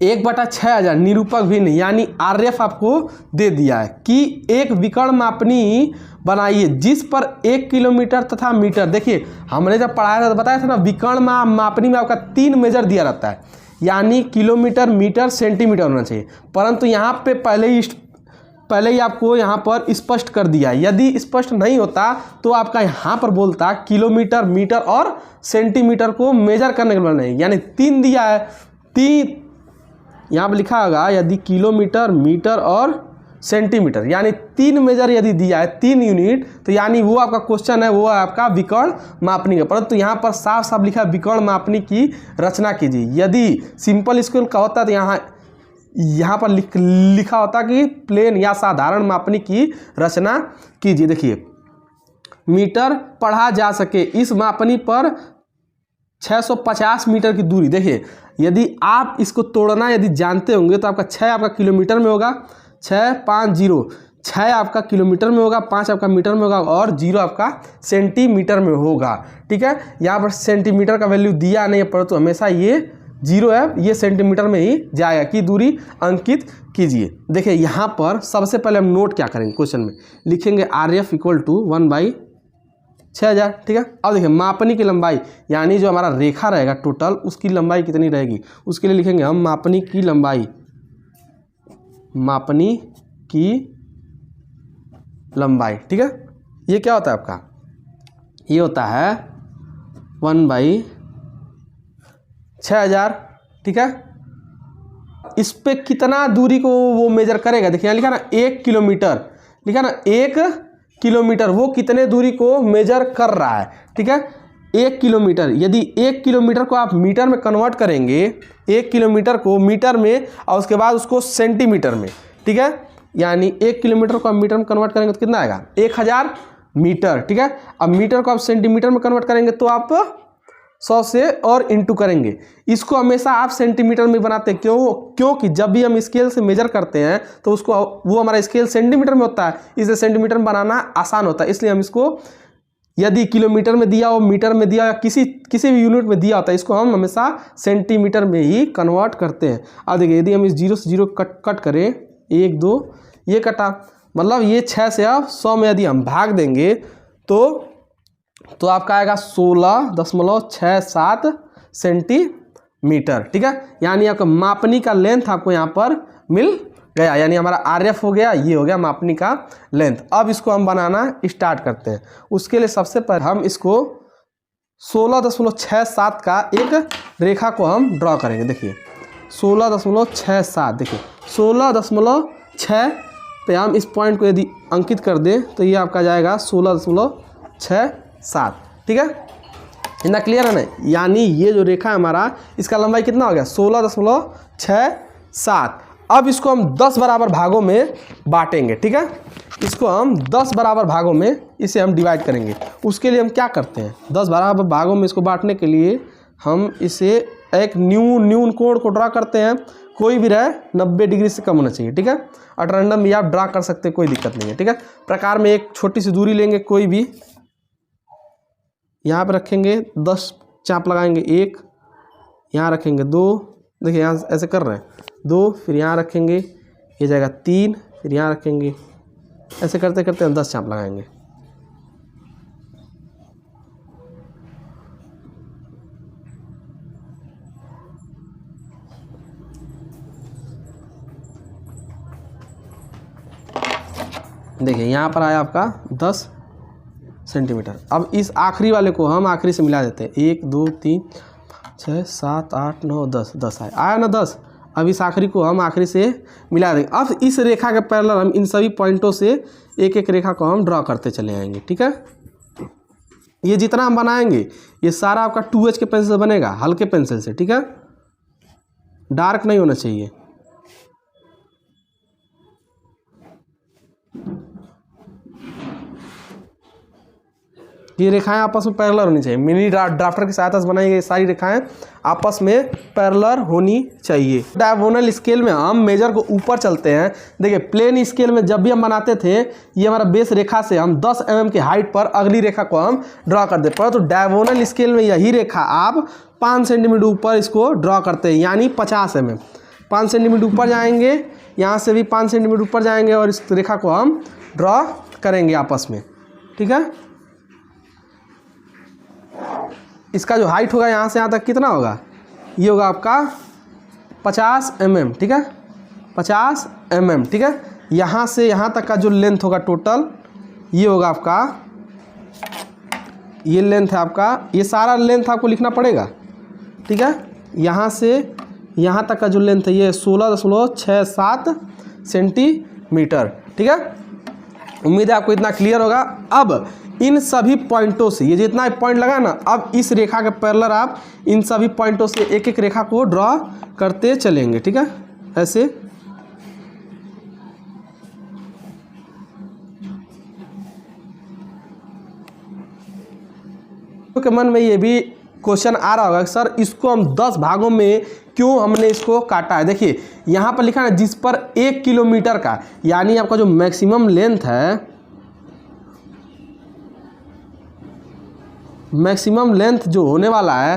1/6000 निरूपक भिन्न यानी RF आपको दे दिया है कि एक विकर्ण मापनी बनाइए जिस पर 1 किलोमीटर तथा मीटर। देखिए हमने जब पढ़ाया था तो बताया था ना, विकर्ण मापनी में आपका 3 मेजर दिया रहता है, यानी किलोमीटर, मीटर, सेंटीमीटर होना चाहिए। परंतु यहाँ पे पहले ही आपको यहाँ पर स्पष्ट कर दिया है। यदि स्पष्ट नहीं होता तो आपका यहाँ पर बोलता किलोमीटर, मीटर और सेंटीमीटर को मेजर करने के लिए नहीं, यानी 3 दिया है। 3 यहाँ पर लिखा होगा यदि किलोमीटर, मीटर और सेंटीमीटर, यानी 3 मेजर यदि दिया है, 3 यूनिट, तो यानी वो आपका क्वेश्चन है वो है आपका विकर्ण मापनी का। परंतु यहाँ पर साफ साफ लिखा है विकर्ण मापनी की रचना कीजिए। यदि सिंपल स्केल का होता तो यहाँ पर लिखा होता कि प्लेन या साधारण मापनी की रचना कीजिए। देखिए मीटर पढ़ा जा सके, इस मापनी पर 650 मीटर की दूरी। देखिए यदि आप इसको तोड़ना यदि जानते होंगे तो आपका 6 आपका किलोमीटर में होगा, 650, 6 आपका किलोमीटर में होगा, 5 आपका मीटर में होगा और 0 आपका सेंटीमीटर में होगा, ठीक है। यहाँ पर सेंटीमीटर का वैल्यू दिया नहीं है, परंतु हमेशा ये 0 है, ये सेंटीमीटर में ही जाएगा कि दूरी अंकित कीजिए। देखिए यहाँ पर सबसे पहले हम नोट क्या करेंगे, क्वेश्चन में लिखेंगे RF = 1/6000, ठीक है। अब देखिए मापनी की लंबाई यानी जो हमारा रेखा रहेगा टोटल उसकी लंबाई कितनी रहेगी, उसके लिए लिखेंगे हम मापनी की लंबाई, मापनी की लंबाई, ठीक है। ये क्या होता है आपका, ये होता है 1/6000, ठीक है। इस पे कितना दूरी को वो मेजर करेगा, देखिए यहाँ लिखा ना 1 किलोमीटर, लिखा ना 1 किलोमीटर, वो कितने दूरी को मेजर कर रहा है, ठीक है। 1 किलोमीटर, यदि 1 किलोमीटर को आप मीटर में कन्वर्ट करेंगे, 1 किलोमीटर को मीटर में और उसके बाद उसको सेंटीमीटर में, ठीक है, यानी 1 किलोमीटर को आप मीटर में कन्वर्ट करेंगे तो कितना आएगा 1000 मीटर, ठीक है। अब मीटर को आप सेंटीमीटर में कन्वर्ट करेंगे तो आप 100 से और इंटू करेंगे। इसको हमेशा आप सेंटीमीटर में बनाते हैं, क्योंकि जब भी हम स्केल से मेजर करते हैं तो उसको वो हमारा स्केल सेंटीमीटर में होता है, इसलिए सेंटीमीटर में बनाना आसान होता है। इसलिए हम इसको यदि किलोमीटर में दिया हो, मीटर में दिया, या किसी भी यूनिट में दिया होता है, इसको हम हमेशा सेंटीमीटर में ही कन्वर्ट करते हैं। अब देखिए यदि हम इस 0 से 0 कट करें, 1 2 ये कटा, मतलब ये 6 से अब 100 में यदि हम भाग देंगे तो आपका आएगा 16.67 सेंटीमीटर। ठीक है, यानी आपका मापनी का लेंथ आपको यहाँ पर मिल गया, यानी हमारा RF हो गया, ये हो गया मापनी का लेंथ। अब इसको हम बनाना स्टार्ट करते हैं। उसके लिए सबसे पहले हम इसको 16.67 का एक रेखा को हम ड्रॉ करेंगे। देखिए 16.67, देखिए 16.6 पे हम इस पॉइंट को यदि अंकित कर दें तो ये आपका जाएगा 16.67। ठीक है, इतना क्लियर है ना? यानी ये जो रेखा है हमारा, इसका लंबाई कितना हो गया? 16.67। अब इसको हम 10 बराबर भागों में बांटेंगे। ठीक है, इसको हम 10 बराबर भागों में इसे हम डिवाइड करेंगे। उसके लिए हम क्या करते हैं, 10 बराबर भागों में इसको बांटने के लिए हम इसे एक न्यून कोण को ड्रा करते हैं। कोई भी रहे, 90 डिग्री से कम होना चाहिए। ठीक है, और रैंडम भी आप ड्रा कर सकते हैं, कोई दिक्कत नहीं है। ठीक है, प्रकार में एक छोटी सी दूरी लेंगे, कोई भी यहाँ पर रखेंगे, 10 चाप लगाएंगे, 1 यहाँ रखेंगे, 2, देखिए यहाँ ऐसे कर रहे हैं, 2, फिर यहाँ रखेंगे, ये जाएगा 3, फिर यहाँ रखेंगे, ऐसे करते करते हम 10 चाप लगाएंगे। देखिए यहाँ पर आया आपका 10 सेंटीमीटर। अब इस आखिरी वाले को हम आखिरी से मिला देते हैं, 1 2 3 6 7 8 9 10, 10 आया ना 10। अब इस आखिरी को हम आखिरी से मिला देंगे। अब इस रेखा के पैरेलल हम इन सभी पॉइंटों से एक एक रेखा को हम ड्रॉ करते चले आएंगे। ठीक है, ये जितना हम बनाएंगे ये सारा आपका 2H के पेंसिल से बनेगा, हल्के पेंसिल से। ठीक है, डार्क नहीं होना चाहिए। ये रेखाएं आपस में पैरेलल होनी चाहिए। मिनी ड्राफ्टर की सहायता से बनाई गई सारी रेखाएं आपस में पैरेलल होनी चाहिए। डायगोनल स्केल में हम मेजर को ऊपर चलते हैं। देखिए प्लेन स्केल में जब भी हम बनाते थे, ये हमारा बेस रेखा से हम 10 mm की हाइट पर अगली रेखा को हम ड्रॉ कर देते, परंतु डायगोनल स्केल में यही रेखा आप 5 सेंटीमीटर ऊपर इसको ड्रॉ करते हैं, यानी 50 mm। 5 सेंटीमीटर ऊपर जाएंगे, यहाँ से भी 5 सेंटीमीटर ऊपर जाएंगे और इस रेखा को हम ड्रॉ करेंगे आपस में। ठीक है, इसका जो हाइट होगा यहाँ से यहाँ तक कितना होगा, ये होगा आपका 50 mm। ठीक है, 50 mm। ठीक है, यहाँ से यहाँ तक का जो लेंथ होगा टोटल, ये होगा आपका, ये लेंथ है आपका, ये सारा लेंथ आपको लिखना पड़ेगा। ठीक है, यहाँ से यहाँ तक का जो लेंथ है ये 16.67 सेंटीमीटर। ठीक है, उम्मीद है आपको इतना क्लियर होगा। अब इन सभी पॉइंटों से, ये जितना पॉइंट लगा ना, अब इस रेखा के पैरेलल आप इन सभी पॉइंटों से एक एक रेखा को ड्रॉ करते चलेंगे। ठीक है, ऐसे के मन में ये भी क्वेश्चन आ रहा होगा, सर इसको हम 10 भागों में क्यों हमने इसको काटा है। देखिए यहाँ पर लिखा है जिस पर 1 किलोमीटर का, यानी आपका जो मैक्सिमम लेंथ है, मैक्सिमम लेंथ जो होने वाला है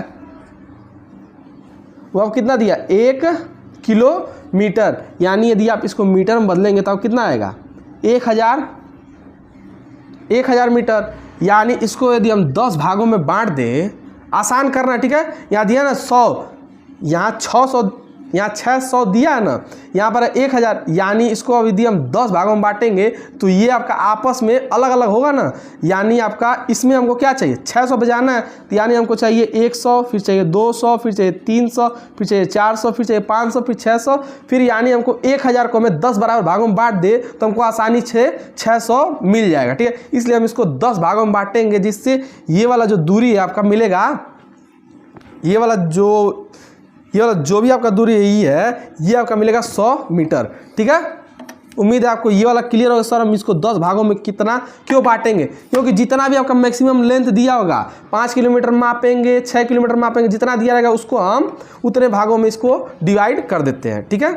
वो अब कितना दिया, 1 किलोमीटर। यानी यदि आप इसको मीटर में बदलेंगे तो अब कितना आएगा, 1000 मीटर। यानी इसको यदि हम 10 भागों में बांट दें, आसान करना। ठीक है, यहाँ दिया ना 100, यहाँ 600, यहाँ 600 दिया है ना, यहाँ पर 1000, यानी इसको अब यदि हम 10 भागों में बांटेंगे तो ये आपका आपस में अलग अलग होगा ना। यानी आपका इसमें हमको क्या चाहिए, 600 बजाना है, तो यानी हमको चाहिए 100, फिर चाहिए 200, फिर चाहिए 300, फिर चाहिए 400, फिर चाहिए 500, फिर 600, फिर यानी हमको 1000 को हमें 10 बराबर भागों में बांट दे तो हमको आसानी से 600 मिल जाएगा। ठीक है, इसलिए हम इसको 10 भागों में बांटेंगे, जिससे ये वाला जो दूरी है आपका मिलेगा, ये वाला जो भी आपका दूरी यही है, ये आपका मिलेगा 100 मीटर। ठीक है, उम्मीद है आपको ये वाला क्लियर होगा। सर हम इसको 10 भागों में कितना क्यों बांटेंगे, क्योंकि जितना भी आपका मैक्सिमम लेंथ दिया होगा 5 किलोमीटर मापेंगे, 6 किलोमीटर मापेंगे, जितना दिया रहेगा उसको हम उतने भागों में इसको डिवाइड कर देते हैं। ठीक है,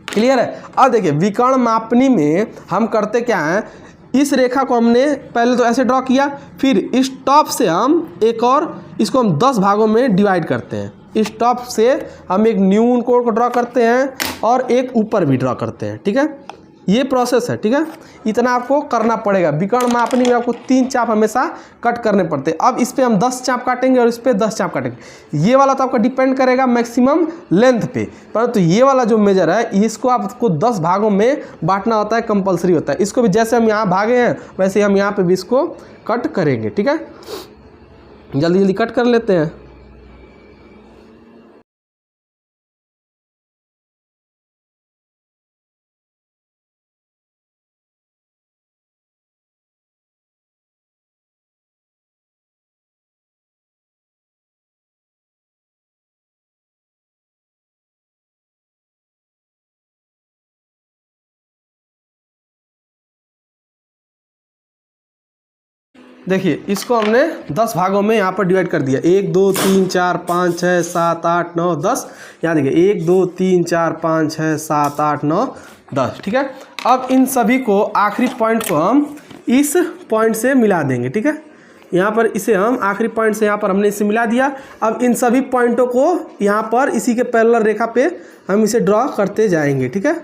क्लियर है। अब देखिए विकर्ण मापनी में हम करते क्या हैं, इस रेखा को हमने पहले तो ऐसे ड्रॉ किया, फिर इस टॉप से हम एक और इसको हम 10 भागों में डिवाइड करते हैं। इस टॉप से हम एक न्यून कोण को ड्रॉ करते हैं और एक ऊपर भी ड्रॉ करते हैं। ठीक है, ये प्रोसेस है। ठीक है, इतना आपको करना पड़ेगा। विकर्ण मापनी में आपको 3 चाप हमेशा कट करने पड़ते हैं। अब इस पर हम 10 चाप काटेंगे और इस पर 10 चाप काटेंगे। ये वाला तो आपका डिपेंड करेगा मैक्सिमम लेंथ पे, परंतु ये वाला जो मेजर है इसको आपको 10 भागों में बांटना होता है, कंपलसरी होता है। इसको भी जैसे हम यहाँ भागे हैं वैसे हम यहाँ पर भी इसको कट करेंगे। ठीक है, जल्दी जल्दी कट कर लेते हैं। देखिए इसको हमने 10 भागों में यहाँ पर डिवाइड कर दिया। 1 2 3 4 5 6 7 8 9 10। यहाँ देखिए 1 2 3 4 5 6 7 8 9 10। ठीक है, अब इन सभी को आखिरी पॉइंट को हम इस पॉइंट से मिला देंगे। ठीक है, यहाँ पर इसे हम आखिरी पॉइंट से यहाँ पर हमने इसे मिला दिया। अब इन सभी पॉइंटों को यहाँ पर इसी के पैरेलल रेखा पे हम इसे ड्रॉ करते जाएंगे। ठीक है,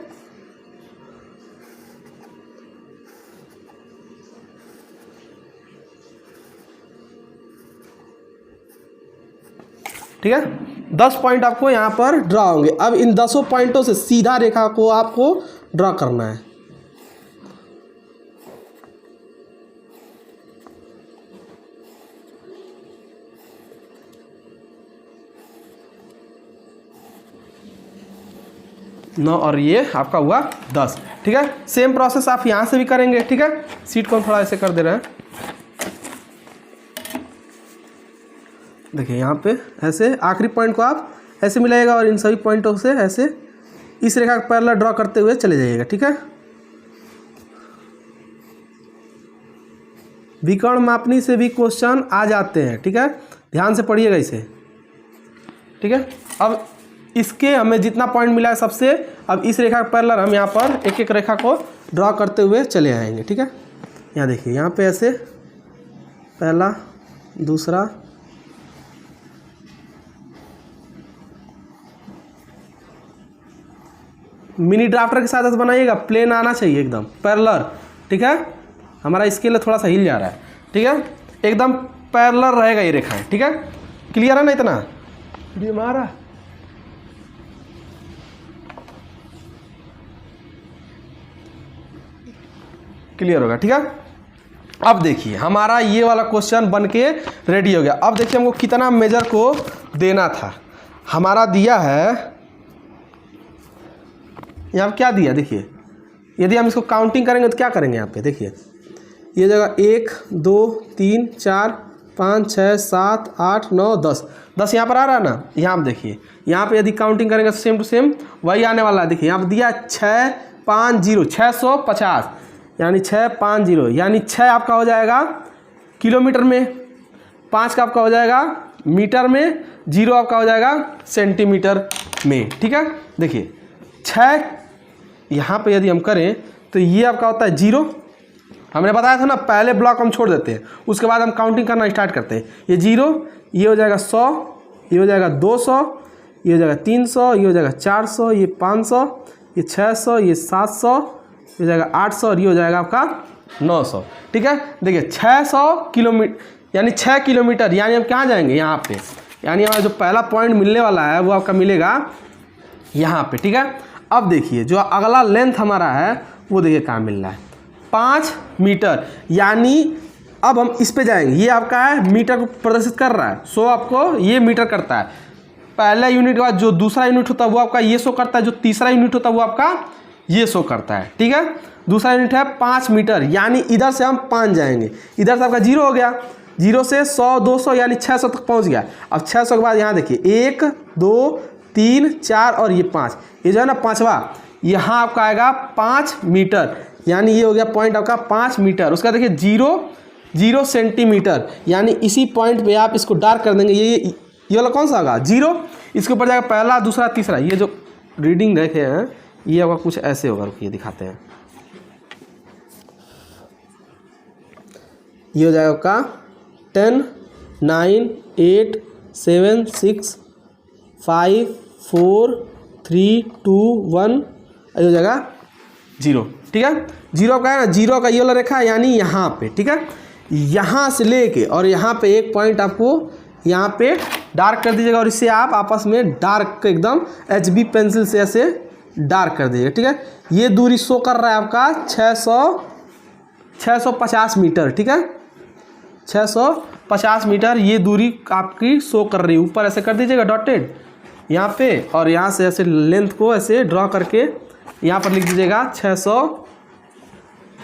ठीक है, 10 पॉइंट आपको यहाँ पर ड्रा होंगे। अब इन 10 पॉइंटों से सीधा रेखा को आपको ड्रा करना है। नौ और ये आपका हुआ 10। ठीक है, सेम प्रोसेस आप यहाँ से भी करेंगे। ठीक है, सीट को हम थोड़ा ऐसे कर दे रहे हैं। देखिए यहाँ पे ऐसे आखिरी पॉइंट को आप ऐसे मिलाइएगा और इन सभी पॉइंटों से ऐसे इस रेखा का पैरेलल ड्रॉ करते हुए चले जाइएगा। ठीक है, विकर्ण मापनी से भी क्वेश्चन आ जाते हैं। ठीक है, ध्यान से पढ़िएगा इसे। ठीक है, अब इसके हमें जितना पॉइंट मिला है सबसे, अब इस रेखा का पैरेलल हम यहाँ पर एक एक रेखा को ड्रॉ करते हुए चले आएंगे। ठीक है, यहाँ देखिए यहाँ पे ऐसे पहला दूसरा मिनी ड्राफ्टर के साथ बनाइएगा, प्लेन आना चाहिए एकदम पैरेलल। ठीक है, हमारा स्केल थोड़ा सा हिल जा रहा है। ठीक है, एकदम पैरेलल रहेगा ये रेखाएं। ठीक है, क्लियर है ना, इतना वीडियो में आ रहा है। क्लियर होगा। ठीक है, अब देखिए हमारा ये वाला क्वेश्चन बन के रेडी हो गया। अब देखिए हमको कितना मेजर को देना था। हमारा दिया है यहाँ क्या दिया, देखिए यदि हम इसको काउंटिंग करेंगे तो क्या करेंगे, यहाँ पे देखिए ये जगह 1 2 3 4 5 6 7 8 9 10 10 यहाँ पर आ रहा है ना। यहाँ आप देखिए यहाँ पे यदि काउंटिंग करेंगे तो सेम टू सेम वही आने वाला है। देखिए यहाँ पर दिया 650 650 यानी 650 यानी 6 आपका हो जाएगा किलोमीटर में, 5 का आपका हो जाएगा मीटर में, 0 आपका हो जाएगा सेंटीमीटर में। ठीक है, देखिए 6 यहाँ पे यदि हम करें तो ये आपका होता है 0। हमने बताया था ना पहले ब्लॉक हम छोड़ देते हैं, उसके बाद हम काउंटिंग करना स्टार्ट करते हैं। ये 0, ये हो जाएगा 100, ये हो जाएगा 200, ये हो जाएगा 300, ये हो जाएगा 400, ये 500, ये 600, ये 700, ये हो जाएगा 800 और ये हो जाएगा आपका 900। ठीक है, देखिए 600 किलोमीटर यानी 6 किलोमीटर, यानी हम कहाँ जाएंगे यहाँ पे, यानी हमारा जो पहला पॉइंट मिलने वाला है वो आपका मिलेगा यहाँ पे। ठीक है, अब देखिए जो अगला लेंथ हमारा है वो देखिए कहाँ मिल रहा है, 5 मीटर। यानी अब हम इस पे जाएंगे, ये आपका है मीटर को प्रदर्शित कर रहा है, सो आपको ये मीटर करता है। पहला यूनिट के बाद जो दूसरा यूनिट होता है वो आपका ये शो करता है, जो तीसरा यूनिट होता है वो आपका ये शो करता है। ठीक है, दूसरा यूनिट है 5 मीटर, यानी इधर से हम 5 जाएंगे, इधर से आपका 0 हो गया, 0 से 100 200 यानी 600 तक पहुंच गया। अब 600 के बाद यहाँ देखिए 1 2 3 4 और ये 5, ये जो है ना 5वां, यहाँ आपका आएगा 5 मीटर, यानी ये हो गया पॉइंट आपका 5 मीटर। उसका देखिए 0 सेंटीमीटर, यानी इसी पॉइंट पे आप इसको डार्क कर देंगे। ये वाला कौन सा होगा 0, इसके ऊपर जाएगा पहला, दूसरा, तीसरा। ये जो रीडिंग देखे हैं ये आपका कुछ ऐसे होगा, रुकिए दिखाते हैं। ये हो जाएगा आपका 10, 9, 8, 7, 6, 5, 4, 3, 2, 1, ये हो जाएगा 0। ठीक है, 0 का है ना, 0 का ये वाला रेखा है यानी यहाँ पे। ठीक है, यहाँ से लेके और यहाँ पे एक पॉइंट आपको यहाँ पे डार्क कर दीजिएगा और इसे आप आपस में डार्क एकदम HB पेंसिल से ऐसे डार्क कर दीजिएगा। ठीक है, ये दूरी शो कर रहा है आपका 650 मीटर। ठीक है, 650 मीटर ये दूरी आपकी शो कर रही है। ऊपर ऐसे कर दीजिएगा डॉटेड यहाँ पे, और यहाँ से ऐसे लेंथ को ऐसे ड्रॉ करके यहाँ पर लिख दीजिएगा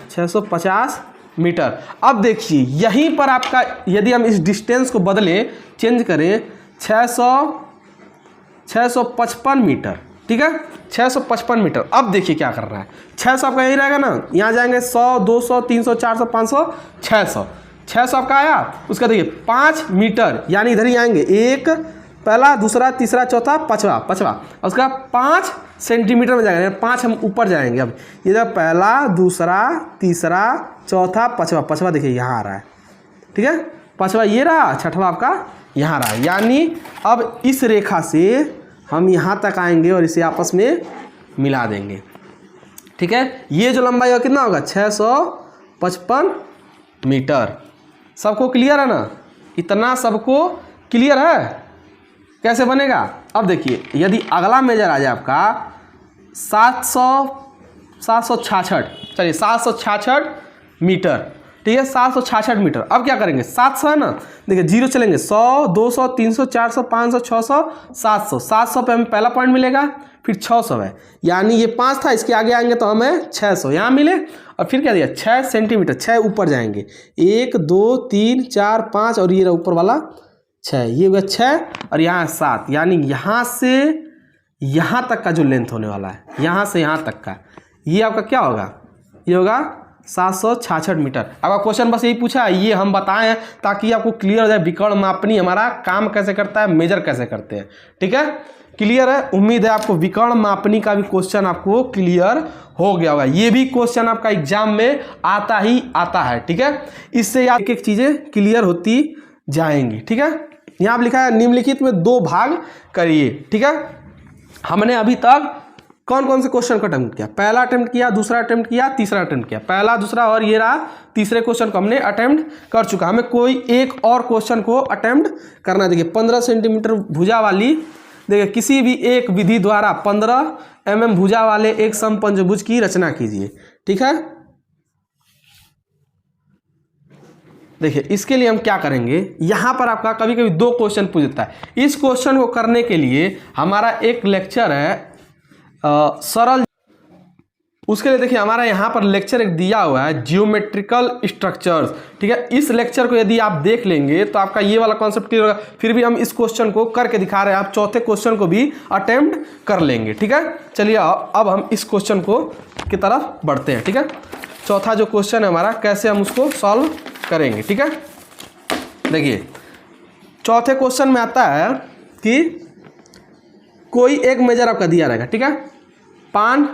650 मीटर। अब देखिए यहीं पर आपका, यदि हम इस डिस्टेंस को बदलें, चेंज करें 655 मीटर। ठीक है, 655 मीटर। अब देखिए क्या कर रहा है, 600 आपका यही रहेगा ना, यहाँ जाएंगे 100, 200, 300, 400, 500, 600 आपका आया। उसका देखिए 5 मीटर, यानी इधर ही आएंगे, एक पहला, दूसरा, तीसरा, चौथा, पाँचवा, उसका 5 सेंटीमीटर में जाएगा, 5 हम ऊपर जाएंगे। अब ये जब पहला, दूसरा, तीसरा, चौथा, पाँचवा देखिए यहाँ आ रहा है। ठीक है, पाँचवा ये रहा, छठवा आपका यहाँ रहा, यानी अब इस रेखा से हम यहाँ तक आएंगे और इसे आपस में मिला देंगे। ठीक है, ये जो लंबाई होगा कितना होगा 655 मीटर। सबको क्लियर है ना, इतना सबको क्लियर है। कैसे बनेगा, अब देखिए यदि अगला मेजर आ जाए आपका 766, चलिए 766 मीटर। ठीक है, 766 मीटर। अब क्या करेंगे, 700 है ना, देखिए 0 चलेंगे, 100, 200, 300, 400, 500, 600, 700। 700 पे हमें पहला पॉइंट मिलेगा, फिर 600 है, यानी ये 5 था, इसके आगे आएंगे तो हमें 600 यहाँ मिले। और फिर क्या दिया 6 सेंटीमीटर, 6 ऊपर जाएंगे, 1, 2, 3, 4, 5 और ये रहा ऊपर वाला 6, ये होगा 6 और यहाँ 7, यानी यहाँ से यहाँ तक का जो लेंथ होने वाला है, यहाँ से यहाँ तक का, ये आपका क्या होगा, ये होगा 766 मीटर। आपका क्वेश्चन बस यही पूछा है, ये हम बताएं ताकि आपको क्लियर हो जाए विकर्ण मापनी हमारा काम कैसे करता है, मेजर कैसे करते हैं। ठीक है, क्लियर है। उम्मीद है आपको विकर्ण मापनी का भी क्वेश्चन आपको क्लियर हो गया होगा। ये भी क्वेश्चन आपका एग्जाम में आता ही आता है। ठीक है, इससे आप एक एक चीज़ें क्लियर होती जाएंगी। ठीक है, यहाँ पर लिखा है निम्नलिखित में 2 भाग करिए। ठीक है, हमने अभी तक कौन कौन से क्वेश्चन को अटेम्प्ट किया, पहला अटेम्प्ट किया, दूसरा अटेम्प्ट किया, तीसरा अटेम्प्ट किया, पहला, दूसरा और ये रहा तीसरे क्वेश्चन को हमने अटेम्प्ट कर चुका। हमें कोई एक और क्वेश्चन को अटेम्प्ट करना है। देखिए 15 सेंटीमीटर भुजा वाली, देखिए किसी भी एक विधि द्वारा 15 mm भुजा वाले एक समपंचभुज की रचना कीजिए। ठीक है, देखिए इसके लिए हम क्या करेंगे, यहाँ पर आपका कभी कभी 2 क्वेश्चन पूछता है। इस क्वेश्चन को करने के लिए हमारा एक लेक्चर है सरल, उसके लिए देखिए हमारा यहाँ पर लेक्चर एक दिया हुआ है जियोमेट्रिकल स्ट्रक्चर्स। ठीक है, इस लेक्चर को यदि आप देख लेंगे तो आपका ये वाला कॉन्सेप्ट क्लियर होगा। फिर भी हम इस क्वेश्चन को करके दिखा रहे हैं, आप चौथे क्वेश्चन को भी अटेम्प्ट कर लेंगे। ठीक है, चलिए अब हम इस क्वेश्चन को की तरफ बढ़ते हैं। ठीक है, चौथा जो क्वेश्चन है हमारा, कैसे हम उसको सॉल्व करेंगे। ठीक है, देखिए चौथे क्वेश्चन में आता है कि कोई एक मेजर आपका दिया रहेगा। ठीक है, पान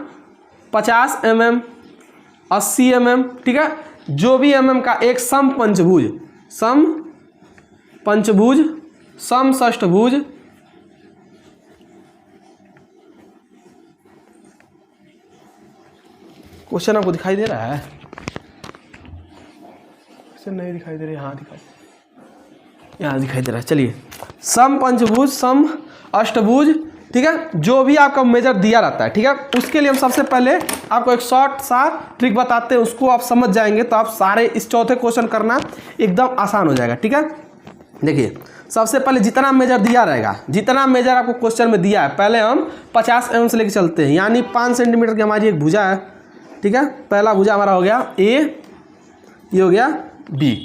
50 mm, 80 mm, ठीक है, जो भी mm का एक समपंचभुज, समषष्ठभुज, क्वेश्चन आपको दिखाई दे रहा है, क्वेश्चन नहीं दिखाई दे रहा है, यहाँ दिखाई दे रहा है। चलिए समपंचभुज, सम अष्टभुज, ठीक है, जो भी आपका मेजर दिया रहता है। ठीक है, उसके लिए हम सबसे पहले आपको एक शॉर्ट सा ट्रिक बताते हैं, उसको आप समझ जाएंगे तो आप सारे इस चौथे क्वेश्चन करना एकदम आसान हो जाएगा। ठीक है, देखिए सबसे पहले जितना मेजर दिया रहेगा, जितना मेजर आपको क्वेश्चन में दिया है, पहले हम 50 mm से लेकर चलते हैं, यानी 5 सेंटीमीटर की हमारी एक भुजा है। ठीक है, पहला भुजा हमारा हो गया A, ये हो गया B।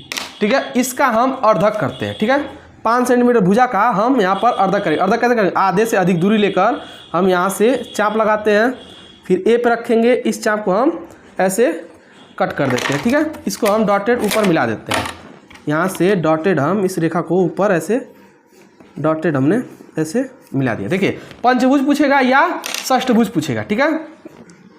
ठीक है, इसका हम अर्धक करते हैं। ठीक है, 5 सेंटीमीटर भुजा का हम यहाँ पर अर्धक करेंगे। अर्धक कैसे करेंगे, आधे से अधिक दूरी लेकर हम यहाँ से चाप लगाते हैं, फिर ए पे रखेंगे, इस चाप को हम ऐसे कट कर देते हैं, ठीक है। इसको हम डॉटेड ऊपर मिला देते हैं, यहाँ से डॉटेड हम इस रेखा को ऊपर ऐसे डॉटेड हमने ऐसे मिला दिया। देखिए पंचभुज पूछेगा या षष्ठभुज पूछेगा, ठीक है।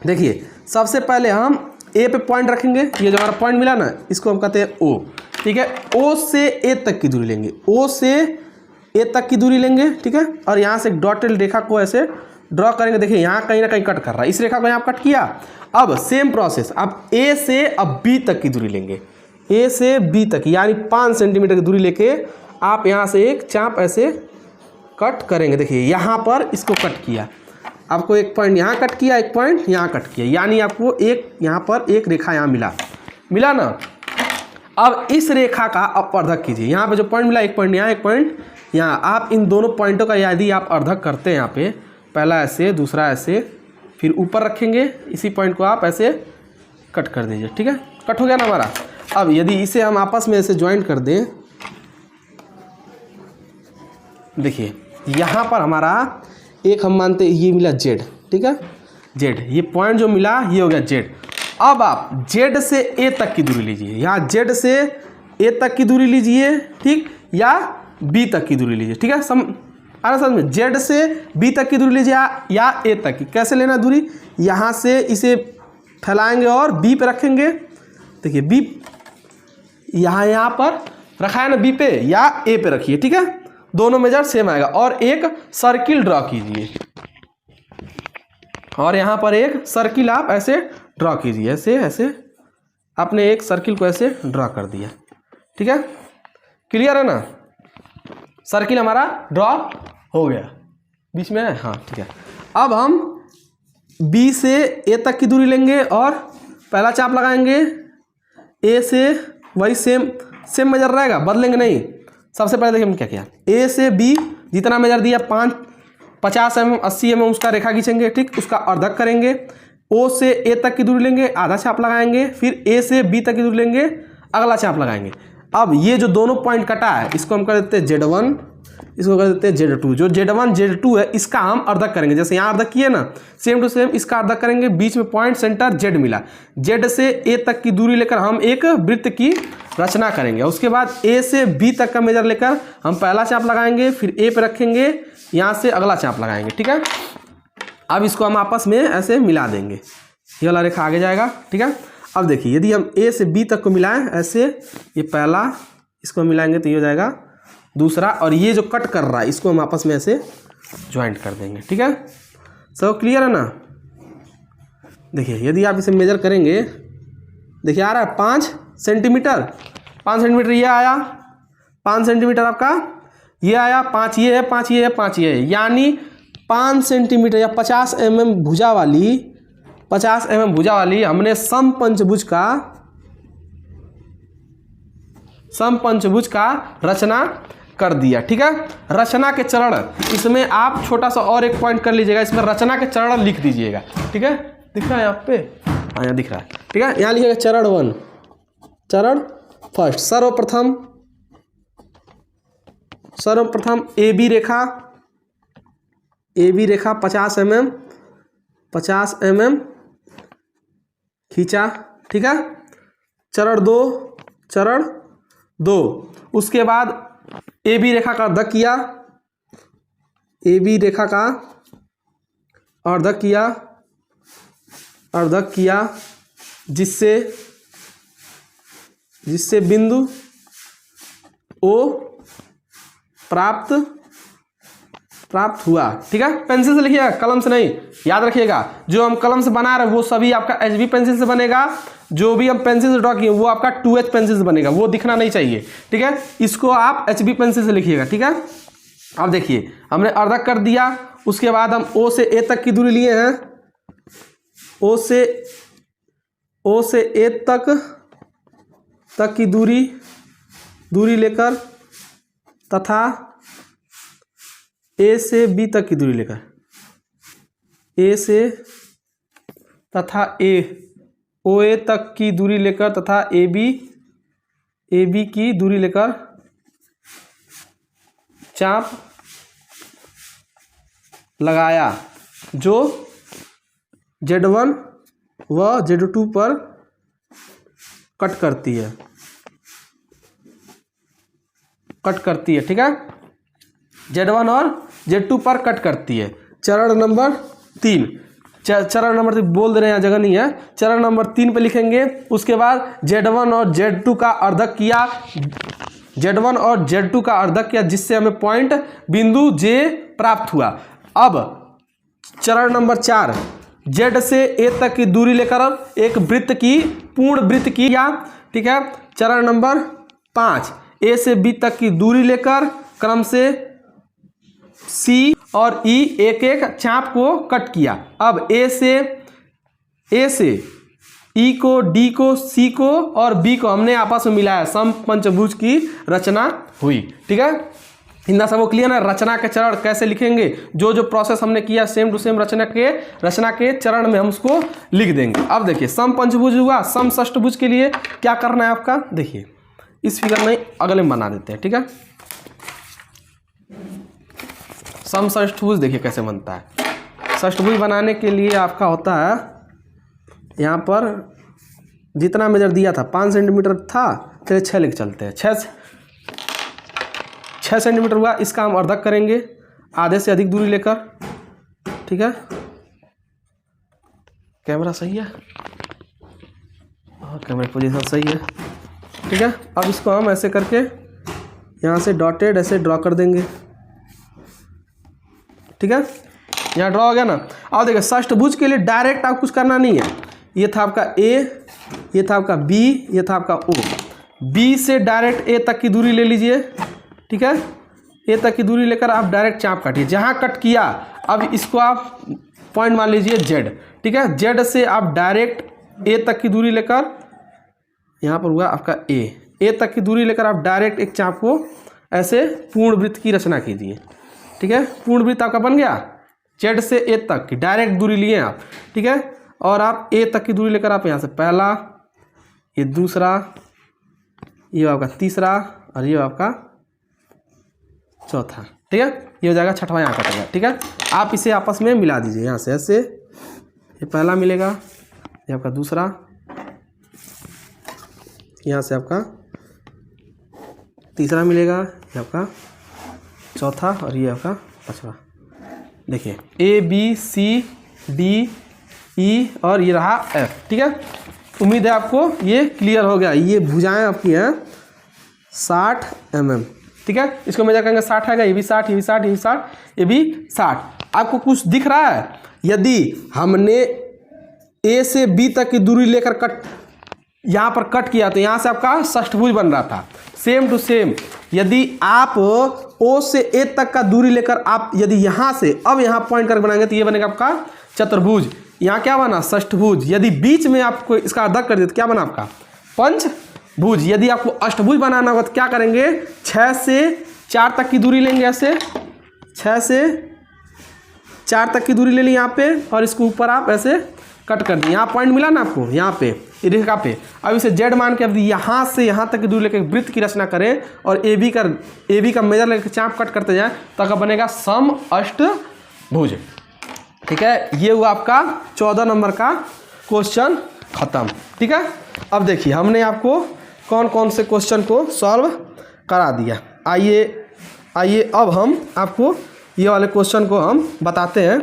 देखिए सबसे पहले हम ए पे पॉइंट रखेंगे, ये जो हमारा पॉइंट मिला ना इसको हम कहते हैं ओ, ठीक है। ओ से ए तक की दूरी लेंगे, ओ से ए तक की दूरी लेंगे, ठीक है। और यहाँ से डॉटेड रेखा को ऐसे ड्रॉ करेंगे। देखिए यहाँ कहीं ना कहीं कट कर रहा है, इस रेखा को यहाँ कट किया। अब सेम प्रोसेस, अब ए से अब बी तक की दूरी लेंगे, ए से बी तक यानी 5 सेंटीमीटर की दूरी लेके आप यहाँ से एक चाप ऐसे कट करेंगे। देखिए यहाँ पर इसको कट किया, आपको एक पॉइंट यहाँ कट किया, एक पॉइंट यहाँ कट किया, यानी आपको एक यहाँ पर एक रेखा यहाँ मिला ना। अब इस रेखा का आप अर्धक कीजिए, यहाँ पे जो पॉइंट मिला, एक पॉइंट यहाँ, एक पॉइंट यहाँ। आप इन दोनों पॉइंटों का यदि आप अर्धक करते हैं, यहाँ पे पहला ऐसे, दूसरा ऐसे, फिर ऊपर रखेंगे, इसी पॉइंट को आप ऐसे कट कर दीजिए, ठीक है। कट हो गया ना हमारा। अब यदि इसे हम आपस में ऐसे ज्वाइंट कर दें, देखिए यहाँ पर हमारा एक हम मानते हैं ये मिला जेड, ठीक है, जेड, ये पॉइंट जो मिला ये हो गया जेड। अब आप जेड से ए तक की दूरी लीजिए, यहाँ जेड से ए तक की दूरी लीजिए, ठीक, या बी तक की दूरी लीजिए, ठीक है। आ रहा समझ में, जेड से बी तक की दूरी लीजिए या ए तक की। कैसे लेना दूरी, यहाँ से इसे फैलाएंगे और बी पे रखेंगे। देखिए बी यहाँ पर रखा है ना, बी पे या ए पे रखिए, ठीक है, दोनों मेजर सेम आएगा। और एक सर्किल ड्रॉ कीजिए, और यहाँ पर एक सर्किल आप ऐसे ड्रॉ कीजिए, ऐसे ऐसे आपने एक सर्किल को ऐसे ड्रॉ कर दिया, ठीक है। क्लियर है ना, सर्किल हमारा ड्रॉ हो गया, बीच में है, हाँ ठीक है। अब हम बी से ए तक की दूरी लेंगे और पहला चाप लगाएंगे, ए से वही सेम मेजर रहेगा, बदलेंगे नहीं। सबसे पहले देखिए हमने क्या किया, ए से बी जितना मेजर दिया 50 mm 80 mm उसका रेखा खींचेंगे, ठीक, उसका अर्धक करेंगे। ओ से ए तक की दूरी लेंगे, आधा चाप लगाएंगे, फिर ए से बी तक की दूरी लेंगे, अगला चाप लगाएंगे। अब ये जो दोनों पॉइंट कटा है इसको हम कर देते हैं Z1, इसको कर देते हैं Z2। जो Z1 Z2 है इसका हम अर्धक करेंगे, जैसे यहाँ अर्धक किए ना, सेम टू सेम इसका अर्धक करेंगे। बीच में पॉइंट सेंटर Z मिला, Z से ए तक की दूरी लेकर हम एक वृत्त की रचना करेंगे। उसके बाद ए से बी तक का मेजर लेकर हम पहला चाप लगाएंगे, फिर ए पे रखेंगे, यहाँ से अगला चाप लगाएंगे, ठीक है। अब इसको हम आपस में ऐसे मिला देंगे, ये वाला रेखा आगे जाएगा, ठीक है। अब देखिए यदि हम ए से बी तक को मिलाएं ऐसे, ये पहला, इसको मिलाएंगे तो ये हो जाएगा दूसरा, और ये जो कट कर रहा है इसको हम आपस में ऐसे ज्वाइंट कर देंगे, ठीक है। सब क्लियर है ना। देखिए यदि आप इसे मेजर करेंगे, देखिए आ रहा है 5 सेंटीमीटर, 5 सेंटीमीटर ये आया, 5 सेंटीमीटर आपका ये आया, 5 ये है, 5 ये है, 5 ये है, यानी 5 सेंटीमीटर या 50 mm भुजा वाली, 50 mm भुजा वाली हमने समपंचभुज का रचना कर दिया, ठीक है। रचना के चरण, इसमें आप छोटा सा और एक पॉइंट कर लीजिएगा, इसमें रचना के चरण लिख दीजिएगा, ठीक है। दिख रहा है यहाँ पे, हाँ यहाँ दिख रहा है, ठीक है। यहाँ लिखिएगा चरण 1, चरण फर्स्ट, सर्वप्रथम ए बी रेखा 50 mm खींचा, ठीक है। चरण 2, उसके बाद ए बी रेखा का अर्धक किया, अर्धक किया, जिससे बिंदु ओ प्राप्त हुआ, ठीक है। पेंसिल से लिखिएगा, कलम से नहीं, याद रखिएगा। जो हम कलम से बना रहे हैं वो सभी आपका HB पेंसिल से बनेगा, जो भी हम पेंसिल से ड्रॉ किए वो आपका 2H पेंसिल से बनेगा, वो दिखना नहीं चाहिए, ठीक है। इसको आप HB पेंसिल से लिखिएगा, ठीक है। अब देखिए हमने अर्धक कर दिया, उसके बाद हम O से A तक की दूरी लिए हैं, O से A तक की दूरी लेकर तथा A से B तक की दूरी लेकर, OA तक की दूरी लेकर तथा AB की दूरी लेकर चाप लगाया, जो Z1 व Z2 पर कट करती है, ठीक है। Z1 और Z2 पर कट करती है। चरण नंबर 3, चरण नंबर 3 बोल दे रहे हैं, यहाँ जगह नहीं है। चरण नंबर 3 पे लिखेंगे। उसके बाद Z1 और Z2 का अर्धक किया, Z1 और Z2 का अर्धक किया, जिससे हमें पॉइंट बिंदु J प्राप्त हुआ। अब चरण नंबर 4, Z से A तक की दूरी लेकर एक वृत्त की पूर्ण वृत्त किया, ठीक है। चरण नंबर 5, A से B तक की दूरी लेकर क्रम से C और E एक एक चाप को कट किया। अब A से E को, D को, C को और B को हमने आपस में मिलाया, समपंचभुज की रचना हुई, ठीक है। इतना सब क्लियर है। रचना के चरण कैसे लिखेंगे, जो जो प्रोसेस हमने किया सेम टू सेम रचना के चरण में हम उसको लिख देंगे। अब देखिए समपंचभुज हुआ, समषष्ठभुज के लिए क्या करना है आपका, देखिए इस फिगर में अगले में बना देते हैं, ठीक है। समषष्ठभुज देखिए कैसे बनता है। षष्ठभुज बनाने के लिए आपका होता है, यहाँ पर जितना मेजर दिया था 5 सेंटीमीटर था, चलिए 6 लेके चलते हैं। 6 सेंटीमीटर हुआ, इसका हम अर्धक करेंगे आधे से अधिक दूरी लेकर, ठीक है। कैमरा सही है, हाँ कैमरा पोजीशन सही है, ठीक है। अब इसको हम ऐसे करके यहाँ से डॉटेड ऐसे ड्रॉ कर देंगे, ठीक है। यहाँ ड्रॉ हो गया ना। अब देखिए षष्ठभुज के लिए डायरेक्ट आप कुछ करना नहीं है। ये था आपका A, ये था आपका B, ये था आपका O। B से डायरेक्ट A तक की दूरी ले लीजिए, ठीक है। A तक की दूरी लेकर आप डायरेक्ट चाप काटिए, जहाँ कट किया अब इसको आप पॉइंट मान लीजिए Z, ठीक है। Z से आप डायरेक्ट A तक की दूरी लेकर, यहाँ पर हुआ आपका A तक की दूरी लेकर आप डायरेक्ट एक चाप को ऐसे पूर्ण वृत्त की रचना कीजिए, ठीक है। पूर्ण वृत्त आपका बन गया। Z से A तक की डायरेक्ट दूरी लिए आप, ठीक है। और आप A तक की दूरी लेकर आप यहाँ से पहला, ये दूसरा, ये आपका तीसरा और ये आपका चौथा, ठीक है। ये हो जाएगा छठवां, यहाँ कटेगा, ठीक है। आप इसे आपस में मिला दीजिए, यहाँ से ऐसे, ये पहला मिलेगा, ये आपका दूसरा, यहाँ से आपका तीसरा मिलेगा, ये आपका चौथा और ये आपका पांचवा। देखिए A B C D E और ये रहा F, ठीक है। उम्मीद है आपको ये क्लियर हो गया। ये भुजाएं आपकी हैं 60 mm, ठीक है। इसको मेजर करेंगे 60 आएगा, ये भी 60, ये भी 60, ये भी 60, ये भी 60। आपको कुछ दिख रहा है, यदि हमने A से B तक की दूरी लेकर कट यहाँ पर कट किया तो यहाँ से आपका षष्ठभुज बन रहा था। सेम टू सेम यदि आप O से A तक का दूरी लेकर आप यदि यहाँ से अब यहाँ पॉइंट कर बनाएंगे तो ये बनेगा आपका चतुर्भुज। यहाँ क्या बना, षष्ठभुज। यदि बीच में आपको इसका अर्धक कर दिया तो क्या बना आपका पंचभुज। यदि आपको अष्टभुज बनाना होगा तो क्या करेंगे, 6 से 4 तक की दूरी लेंगे, ऐसे 6 से 4 तक की दूरी ले ली यहाँ पे और इसको ऊपर आप ऐसे कट कर दिए। यहाँ पॉइंट मिला ना आपको, यहाँ पे रेखा पे। अब इसे जेड मान के अब यहाँ से यहाँ तक की दूरी लेकर वृत्त की रचना करें और ए बी का मेजर लेकर चाप कट करते जाएं तो का बनेगा सम अष्टभुज, ठीक है। ये हुआ आपका 14 नंबर का क्वेश्चन खत्म, ठीक है। अब देखिए हमने आपको कौन कौन से क्वेश्चन को सॉल्व करा दिया। आइए अब हम आपको ये वाले क्वेश्चन को हम बताते हैं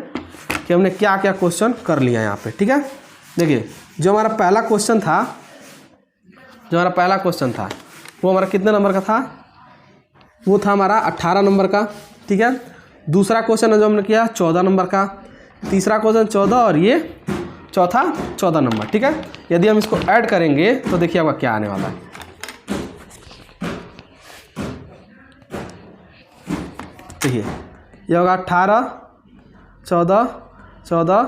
कि हमने क्या क्या क्वेश्चन कर लिया यहाँ पे, ठीक है। देखिए जो हमारा पहला क्वेश्चन था वो हमारा कितने नंबर का था, वो था हमारा 18 नंबर का, ठीक है। दूसरा क्वेश्चन जो हमने किया 14 नंबर का, तीसरा क्वेश्चन 14 और ये चौथा 14 नंबर, ठीक है। यदि हम इसको ऐड करेंगे तो देखिए आपका क्या आने वाला है। देखिए ये होगा 18 14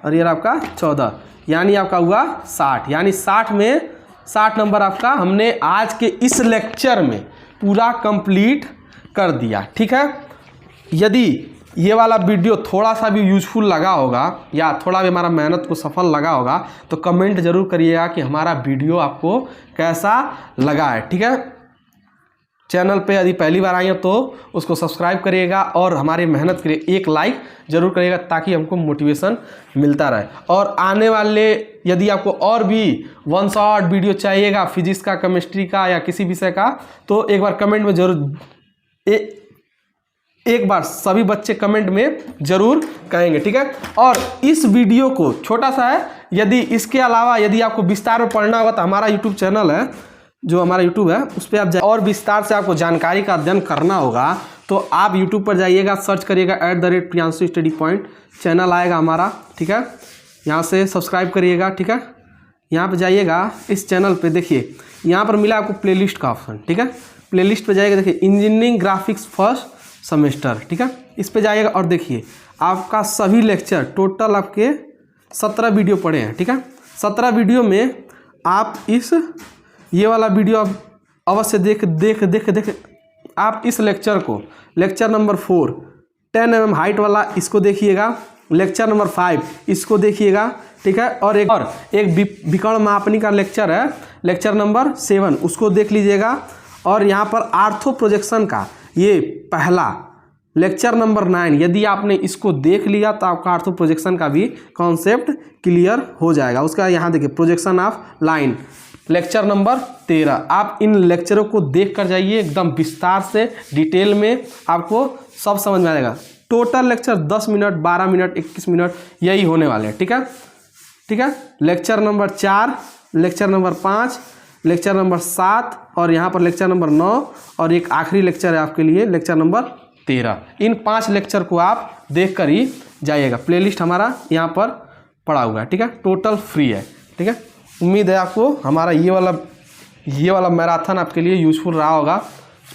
और ये आपका 14, यानी आपका हुआ 60। यानी 60 में 60 नंबर आपका हमने आज के इस लेक्चर में पूरा कंप्लीट कर दिया, ठीक है। यदि ये वाला वीडियो थोड़ा सा भी यूजफुल लगा होगा या थोड़ा भी हमारा मेहनत को सफल लगा होगा तो कमेंट जरूर करिएगा कि हमारा वीडियो आपको कैसा लगा है, ठीक है। चैनल पे यदि पहली बार आए हैं तो उसको सब्सक्राइब करिएगा और हमारी मेहनत के लिए एक लाइक ज़रूर करिएगा ताकि हमको मोटिवेशन मिलता रहे। और आने वाले यदि आपको और भी वन शॉट वीडियो चाहिएगा फिजिक्स का, केमिस्ट्री का या किसी विषय का, तो एक बार कमेंट में जरूर एक बार सभी बच्चे कमेंट में ज़रूर कहेंगे, ठीक है। और इस वीडियो को छोटा सा है, यदि इसके अलावा यदि आपको विस्तार में पढ़ना होगा तो हमारा यूट्यूब चैनल है, जो हमारा यूट्यूब है उस पर आप और विस्तार से आपको जानकारी का अध्ययन करना होगा तो आप यूट्यूब पर जाइएगा, सर्च करिएगा @प्रियांशु स्टडी पॉइंट, चैनल आएगा हमारा, ठीक है। यहाँ से सब्सक्राइब करिएगा, ठीक है। यहाँ पर जाइएगा, इस चैनल पर देखिए यहाँ पर मिला आपको प्लेलिस्ट का ऑप्शन, ठीक है। प्लेलिस्ट पर जाइएगा, देखिए इंजीनियरिंग ग्राफिक्स फर्स्ट सेमेस्टर, ठीक है। इस पे जाइएगा और देखिए आपका सभी लेक्चर टोटल आपके 17 वीडियो पड़े हैं, ठीक है। 17 वीडियो में आप ये वाला वीडियो अवश्य देख आप इस लेक्चर को, लेक्चर नंबर 4 10 mm हाइट वाला इसको देखिएगा, लेक्चर नंबर 5 इसको देखिएगा, ठीक है। और एक विकर्ण मापनी का लेक्चर है, लेक्चर नंबर 7 उसको देख लीजिएगा। और यहाँ पर आर्थो प्रोजेक्शन का ये पहला लेक्चर नंबर 9 यदि आपने इसको देख लिया तो आपका आर्थो प्रोजेक्शन का भी कॉन्सेप्ट क्लियर हो जाएगा। उसका यहाँ देखिए projection of line lecture number 13, आप इन लेक्चरों को देख कर जाइए, एकदम विस्तार से डिटेल में आपको सब समझ में आएगा। Total lecture 10 minute, 12 minute, 21 minute यही होने वाले हैं, ठीक है, ठीक है। Lecture number 4, lecture number 5, lecture number 7 और यहाँ पर लेक्चर नंबर 9 और एक आखिरी लेक्चर है आपके लिए लेक्चर नंबर 13। इन 5 लेक्चर को आप देख कर ही जाइएगा। प्लेलिस्ट हमारा यहाँ पर पड़ा हुआ है, ठीक है, टोटल फ्री है, ठीक है। उम्मीद है आपको हमारा ये वाला मैराथन आपके लिए यूजफुल रहा होगा,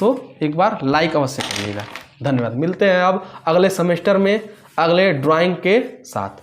तो एक बार लाइक अवश्य करिएगा। धन्यवाद। मिलते हैं अब अगले सेमेस्टर में अगले ड्राइंग के साथ।